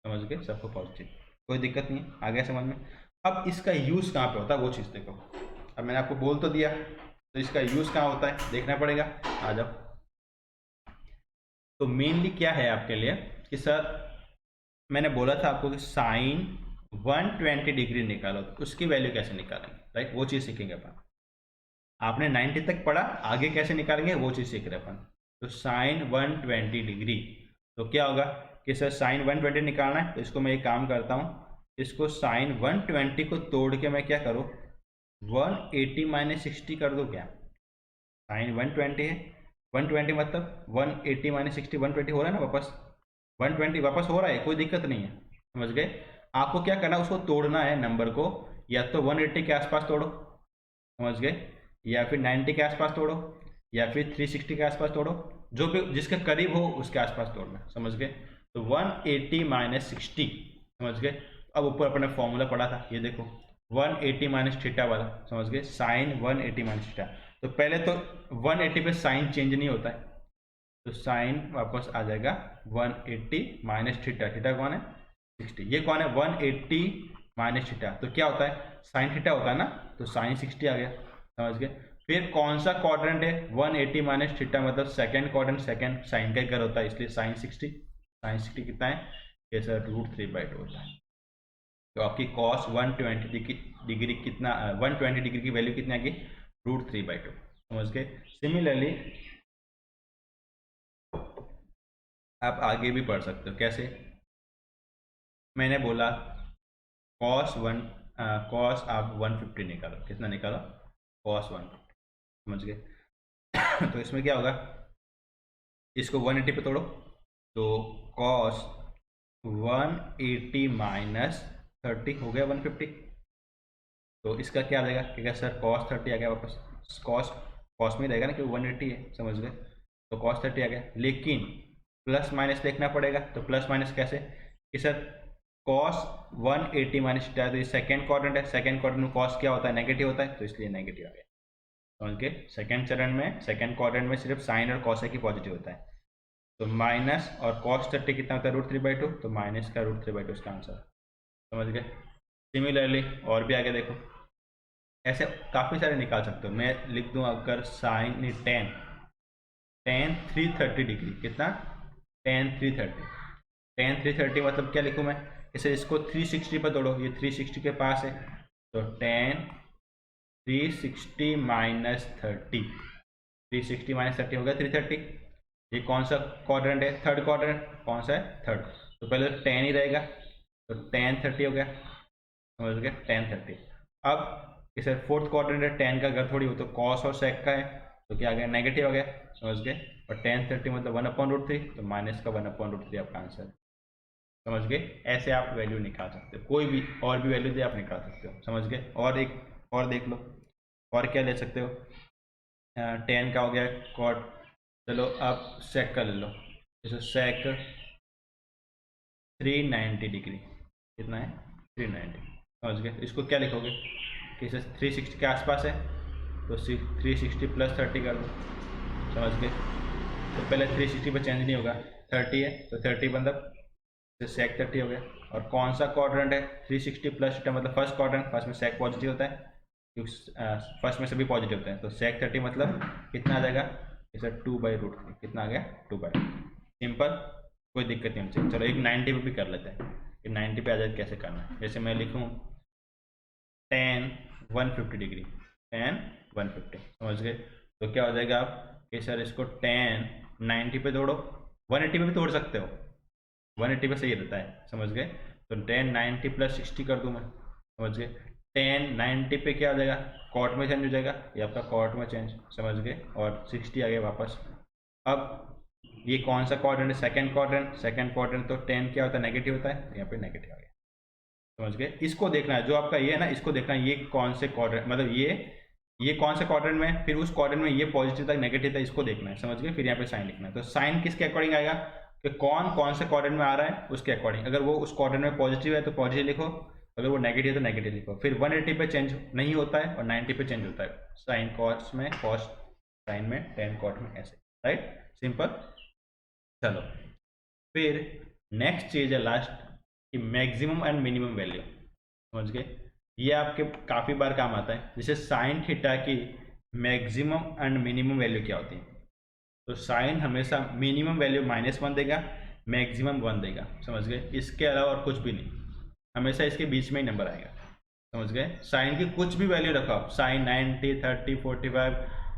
समझ गए, सबको पॉजिटिव, कोई दिक्कत नहीं है, आ गया समझ में। अब इसका यूज़ कहाँ पे होता है वो चीज़ देखो, अब मैंने आपको बोल तो दिया, तो इसका यूज़ कहाँ होता है देखना पड़ेगा, आ जाओ। तो मेनली क्या है आपके लिए कि सर मैंने बोला था आपको कि साइन 120 डिग्री निकालो, तो उसकी वैल्यू कैसे निकालेंगे, राइट, वो चीज़ सीखेंगे अपन। आपने 90 तक पढ़ा, आगे कैसे निकालेंगे वो चीज़ सीख रहे अपन। तो साइन 120 डिग्री, तो क्या होगा कि सर साइन 120 निकालना है, तो इसको मैं एक काम करता हूँ, इसको साइन 120 को तोड़ के मैं क्या करूँ 180 माइनस 60 कर दो, क्या साइन 120 है, 120 मतलब 180 माइनस 60, 120 हो रहा है ना वापस, 120 वापस हो रहा है, कोई दिक्कत नहीं है, समझ गए। आपको क्या करना है उसको तोड़ना है नंबर को, या तो 180 के आसपास तोड़ो, समझ गए, या फिर 90 के आसपास तोड़ो, या फिर 360 के आसपास तोड़ो, जो भी जिसके करीब हो उसके आसपास तोड़ना, समझ गए। तो 180 माइनस 60, समझ गए। अब ऊपर अपने फॉर्मूला पढ़ा था, ये देखो 180 माइनस थीटा वाला, समझ गए, साइन 180 माइनस थीटा, तो पहले तो 180 पे साइन चेंज नहीं होता है, तो साइन वापस आ जाएगा 180 माइनस थीटा, थीटा कौन है 60, ये कौन है 180 माइनस थीटा, तो क्या होता है साइन थीटा होता है ना, तो साइन 60 आ गया, समझ गए। फिर कौन सा क्वाड्रेंट है 180 माइनस थीटा मतलब सेकंड क्वाड्रेंट, सेकंड साइन का ही घर होता है इसलिए साइन 60, साइन 60 कितना है ये सर √3/2 होता है। तो आपकी कॉस 120 डिग्री कितना 120 डिग्री की वैल्यू कितनी आ गई √3/2। समझ गए। सिमिलरली आप आगे भी पढ़ सकते हो। कैसे? मैंने बोला कॉस आप 150 निकालो। कितना निकालो? कॉस 150। समझ गए। तो इसमें क्या होगा, इसको 180 पे तोड़ो तो कॉस 180 माइनस 30 हो गया 150। तो इसका क्या आ जाएगा? क्या सर cos 30 आ गया वापस। कॉस में रहेगा ना, क्योंकि 180 है। समझ गए। तो cos 30 आ गया, लेकिन प्लस माइनस देखना पड़ेगा। तो प्लस माइनस कैसे कि सर cos 180 माइनस थीटा, तो ये सेकेंड क्वाड्रेंट है। सेकेंड क्वाड्रेंट में cos क्या होता है? नेगेटिव होता है, तो इसलिए नेगेटिव आ गया। समझ गए। सेकेंड चरण में, सेकेंड क्वाड्रेंट में सिर्फ साइन और cos की पॉजिटिव होता है। तो माइनस और cos 30 कितना होता है √3/2, तो माइनस का √3/2 इसका आंसर। समझ गए। सिमिलरली और भी आगे देखो, ऐसे काफ़ी सारे निकाल सकते हो। मैं लिख दूं अगर साइन 10 330 डिग्री, कितना 10 330 मतलब क्या लिखूं मैं इसे? इसको 360 पर तोड़ो, ये 360 के पास है, तो 10 360 माइनस 30, 360 माइनस 30 हो गया 330। ये कौन सा क्वाड्रेंट है? Third quadrant. कौन सा है? थर्ड। तो पहले 10 ही रहेगा, तो 10 30 हो गया। समझ गए। 10 30। अब इसे फोर्थ क्वाड्रेंट है, 10 का घर थोड़ी हो, तो कॉस और सेक का है, तो क्या आ गया? नेगेटिव आ गया। समझ गए। और 10 30 मतलब 1/√3, तो माइनस का 1/√3 आपका आंसर। समझ गए। ऐसे आप वैल्यू निकाल सकते हो, कोई भी और भी वैल्यू दे आप निकाल सकते हो। समझ गए। और एक और देख लो, और क्या ले सकते हो? 10 का हो गया कॉट। चलो आप सेक का ले लो, जैसे सेक 390 डिग्री, कितना है? 390। समझ गए। इसको क्या लिखोगे कि इसे 360 के आसपास है, तो 360 प्लस 30 कर दो। समझ गए। तो पहले 360 पर चेंज नहीं होगा, 30 है, तो 30 मतलब सेक 30 हो गया। और कौन सा क्वाड्रेंट है? 360 प्लस थीटा मतलब फर्स्ट क्वाड्रेंट, फर्स्ट में सेक पॉजिटिव होता है, क्योंकि फर्स्ट में सभी पॉजिटिव होते हैं। तो सेक 30 मतलब कितना आ जाएगा? इसे 2/√3, कितना आ गया? 2/2। सिंपल, कोई दिक्कत नहीं होनी। चलो एक 90 पे भी कर लेते हैं कि 90 पे आ जाए कैसे करना है। जैसे मैं लिखूँ 10 150 डिग्री, 10 150। समझ गए। तो क्या हो जाएगा आप कि सर इसको 10 90 पे तोड़ो, 180 पे भी तोड़ सकते हो, 180 पे सही रहता है। समझ गए। तो 10 90 प्लस 60 कर दूँ मैं। समझ गए। 10 90 पे क्या हो जाएगा? कॉट में चेंज हो जाएगा, ये आपका कॉट में चेंज। समझ गए। और 60 आ गया वापस। अब ये कौन सा क्वाड्रेंट है? Second quadrant. सेकंड क्वाड्रेंट तो 10 क्या होता है? नेगेटिव होता है, यहाँ पे नेगेटिव आ गया। समझ गए। इसको देखना है, जो आपका ये है ना, इसको देखना है ये कौन से क्वाड्रेंट, मतलब ये कौन से क्वाड्रेंट में, फिर उस क्वाड्रेंट में ये पॉजिटिव था नेगेटिव था, इसको देखना है। समझ गए। फिर यहाँ पे साइन लिखना है। तो साइन किसके अकॉर्डिंग आएगा कि कौन से क्वाड्रेंट में आ रहा है उसके अकॉर्डिंग। अगर वो उस क्वाड्रेंट में पॉजिटिव है तो पॉजिटिव लिखो, अगर वो नेगेटिव है तो नेगेटिव लिखो। फिर 180 पे चेंज नहीं होता है और 90 पे चेंज होता है। साइन कॉस में, कॉस साइन में, टेन कॉट में, ऐसे। Right, simple. चलो फिर नेक्स्ट चीज है लास्ट कि मैक्सिमम एंड मिनिमम वैल्यू। समझ गए। ये आपके काफ़ी बार काम आता है। जैसे साइन थीटा की मैक्सिमम एंड मिनिमम वैल्यू क्या होती है? तो साइन हमेशा मिनिमम वैल्यू -1 देगा, मैक्सिमम 1 देगा। समझ गए। इसके अलावा और कुछ भी नहीं, हमेशा इसके बीच में ही नंबर आएगा। समझ गए। साइन की कुछ भी वैल्यू रखो आप, साइन 90 30 45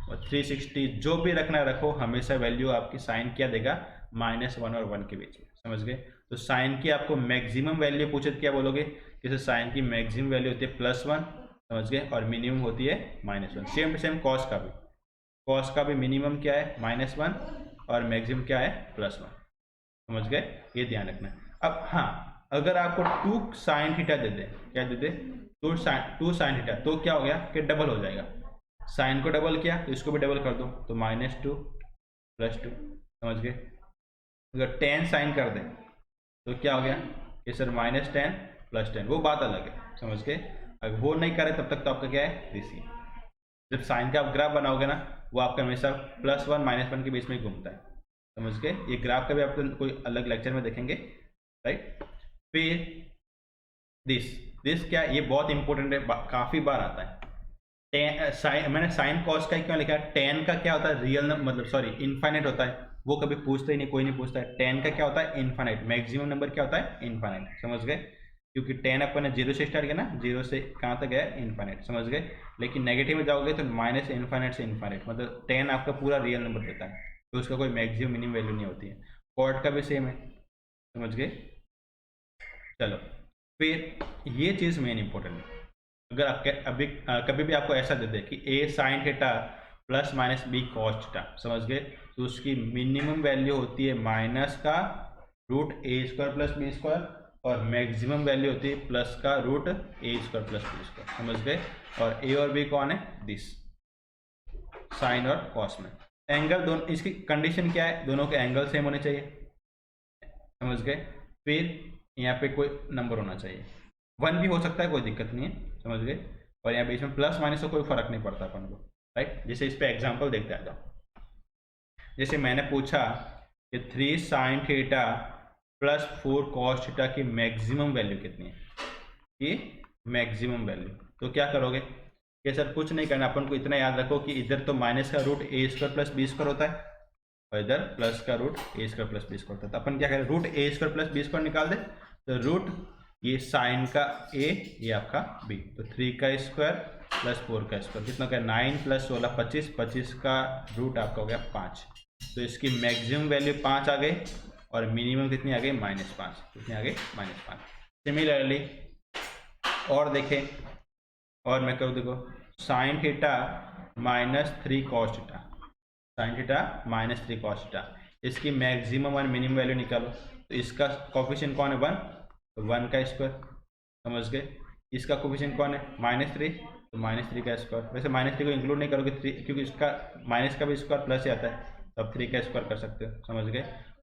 और 360 जो भी रखना रखो, हमेशा वैल्यू आपकी साइन क्या देगा? -1 और 1 के बीच में। समझ गए। तो साइन की आपको मैक्सिमम वैल्यू पूछे तो क्या बोलोगे? जैसे साइन की मैक्सिमम वैल्यू होती है +1। समझ गए। और मिनिमम होती है -1। सेम टू सेम कॉस का भी, कॉस का भी मिनिमम क्या है? -1 और मैक्सिमम क्या है? +1। समझ गए। ये ध्यान रखना। अब हाँ, अगर आपको 2 साइन थीटा दे दे, क्या दे दे? 2 साइन थीटा, तो क्या हो गया कि डबल हो जाएगा। साइन को डबल किया तो इसको भी डबल कर दो, तो -2 +2। समझ गए। अगर 10 साइन कर दें तो क्या हो गया कि सर -10 +10, वो बात अलग है। समझ गए। अगर वो नहीं करे तब तक तो आपका क्या है? DC। जब साइन का आप ग्राफ बनाओगे ना, वो आपका हमेशा +1 -1 के बीच में घूमता है। समझ गए। ये ग्राफ का भी आप कोई अलग लेक्चर में देखेंगे। राइट। फिर दिस क्या, ये बहुत इंपॉर्टेंट है, काफी बार आता है। मैंने साइन कॉस का क्यों लिखा है? 10 का क्या होता है? रियल नंबर, मतलब सॉरी इनफाइनाइट होता है, वो कभी पूछते ही नहीं, कोई नहीं पूछता है। 10 का क्या होता है? इनफाइनाइट। मैक्सिमम नंबर क्या होता है? इनफाइनाइट। समझ गए। क्योंकि टेन अपन ने जीरो से स्टार्ट किया ना, जीरो से कहाँ तक गया, इन्फाइनाइट, समझ गए। लेकिन नेगेटिव में जाओगे तो माइनस इन्फाइनाइट से इन्फाइनाइट, मतलब टेन आपका पूरा रियल नंबर देता है, तो उसका कोई मैक्सिमम मिनिमम वैल्यू नहीं होती है। कॉर्ड का भी सेम है, समझ गए। चलो फिर ये चीज़ मेन इंपॉर्टेंट है। अगर आपके अभी कभी भी आपको ऐसा दे दे कि A sine theta plus minus B cos theta, समझ गए, तो उसकी मिनिमम वैल्यू होती है माइनस का रूट ए स्क्वायर प्लस बी स्क्वायर, और मैक्सिमम वैल्यू होती है प्लस का रूट ए स्क्वायर प्लस बी स्क्वायर, समझ गए। और ए और बी कौन है, दिस साइन और कॉस में। एंगल दोनों, इसकी कंडीशन क्या है, दोनों के एंगल सेम होने चाहिए, समझ गए। फिर यहाँ पे कोई नंबर होना चाहिए, वन भी हो सकता है, कोई दिक्कत नहीं है, समझ गए। और यहाँ पे इसमें प्लस माइनस से कोई फर्क नहीं पड़ता अपन को, राइट। जैसे इस पे एग्जांपल देखते आ जाओ। जैसे मैंने पूछा कि 3 sign theta plus 4 cos theta की मैक्सिमम वैल्यू कितनी है, ये मैक्सिमम वैल्यू, तो क्या करोगे कि सर कुछ नहीं करना, अपन को इतना याद रखो कि इधर तो माइनस का रूट ए स्क्वायर प्लस बी स्क्वायर होता है, और इधर प्लस का रूट ए स्क्वायर प्लस बी स्क्वायर होता है। तो अपन क्या करें, रूट ए स्क्वायर प्लस बी स्क्वायर निकाल दे, तो रूट ये साइन का ए, ये आपका बी, तो 3 का स्क्वायर प्लस 4 का स्क्वायर कितना का 9 प्लस 16 25, 25 का रूट आपका हो गया 5। तो इसकी मैक्सिमम वैल्यू 5 आ गई, और मिनिमम कितनी आ गई, -5, कितनी आ गई, -5। सिमिलरली और देखें, और मैं करूँ, देखो sine theta -3 cos theta, sine theta -3 cos theta, इसकी मैक्सिमम और मिनिमम वैल्यू निकालो, तो इसका कोफिशिएंट कौन है, 1, तो 1 का स्क्वायर, समझ गए। इसका कोफिशिएंट कौन है, -3, तो -3 का स्क्वायर। वैसे -3 को इंक्लूड नहीं करोगे 3, क्योंकि इसका माइनस का भी स्क्वायर प्लस ही आता है, तो अब 3 का स्क्वायर कर सकते हो, समझ गए।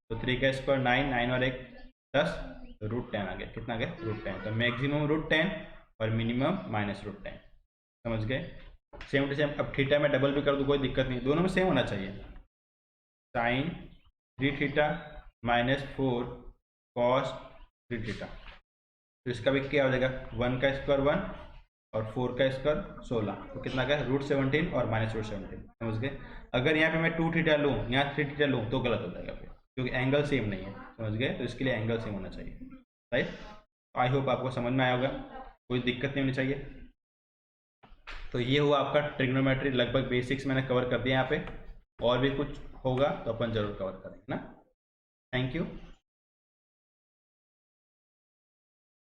तो 3 का स्क्वायर 9, 9 और 1 10, तो √10 आ गया, कितना आ गया, √10। तो मैक्सिमम √10 और मिनिमम -√10, समझ गए। सेम टू सेम, अब थीटा में डबल भी कर दो कोई दिक्कत नहीं, दोनों में सेम होना चाहिए। साइन 3 थीटा -4 कॉस 3 थीटा, तो इसका भी क्या हो जाएगा, 1 का स्क्वायर 1 और 4 का स्क्वायर 16, तो कितना का √17 और -√17, समझ गए। अगर यहाँ पे मैं 2 थीटा लूँ, यहाँ 3 थीटा लूँ, तो गलत हो जाएगा फिर, क्योंकि एंगल सेम नहीं है, समझ गए। तो इसके लिए एंगल सेम होना चाहिए, राइट। आई होप आपको समझ में आया होगा, कोई दिक्कत नहीं होनी चाहिए। तो ये हुआ आपका ट्रिग्नोमेट्री, लगभग बेसिक्स मैंने कवर कर दिया यहाँ पे, और भी कुछ होगा तो अपन जरूर कवर करेंगे ना। Thank you.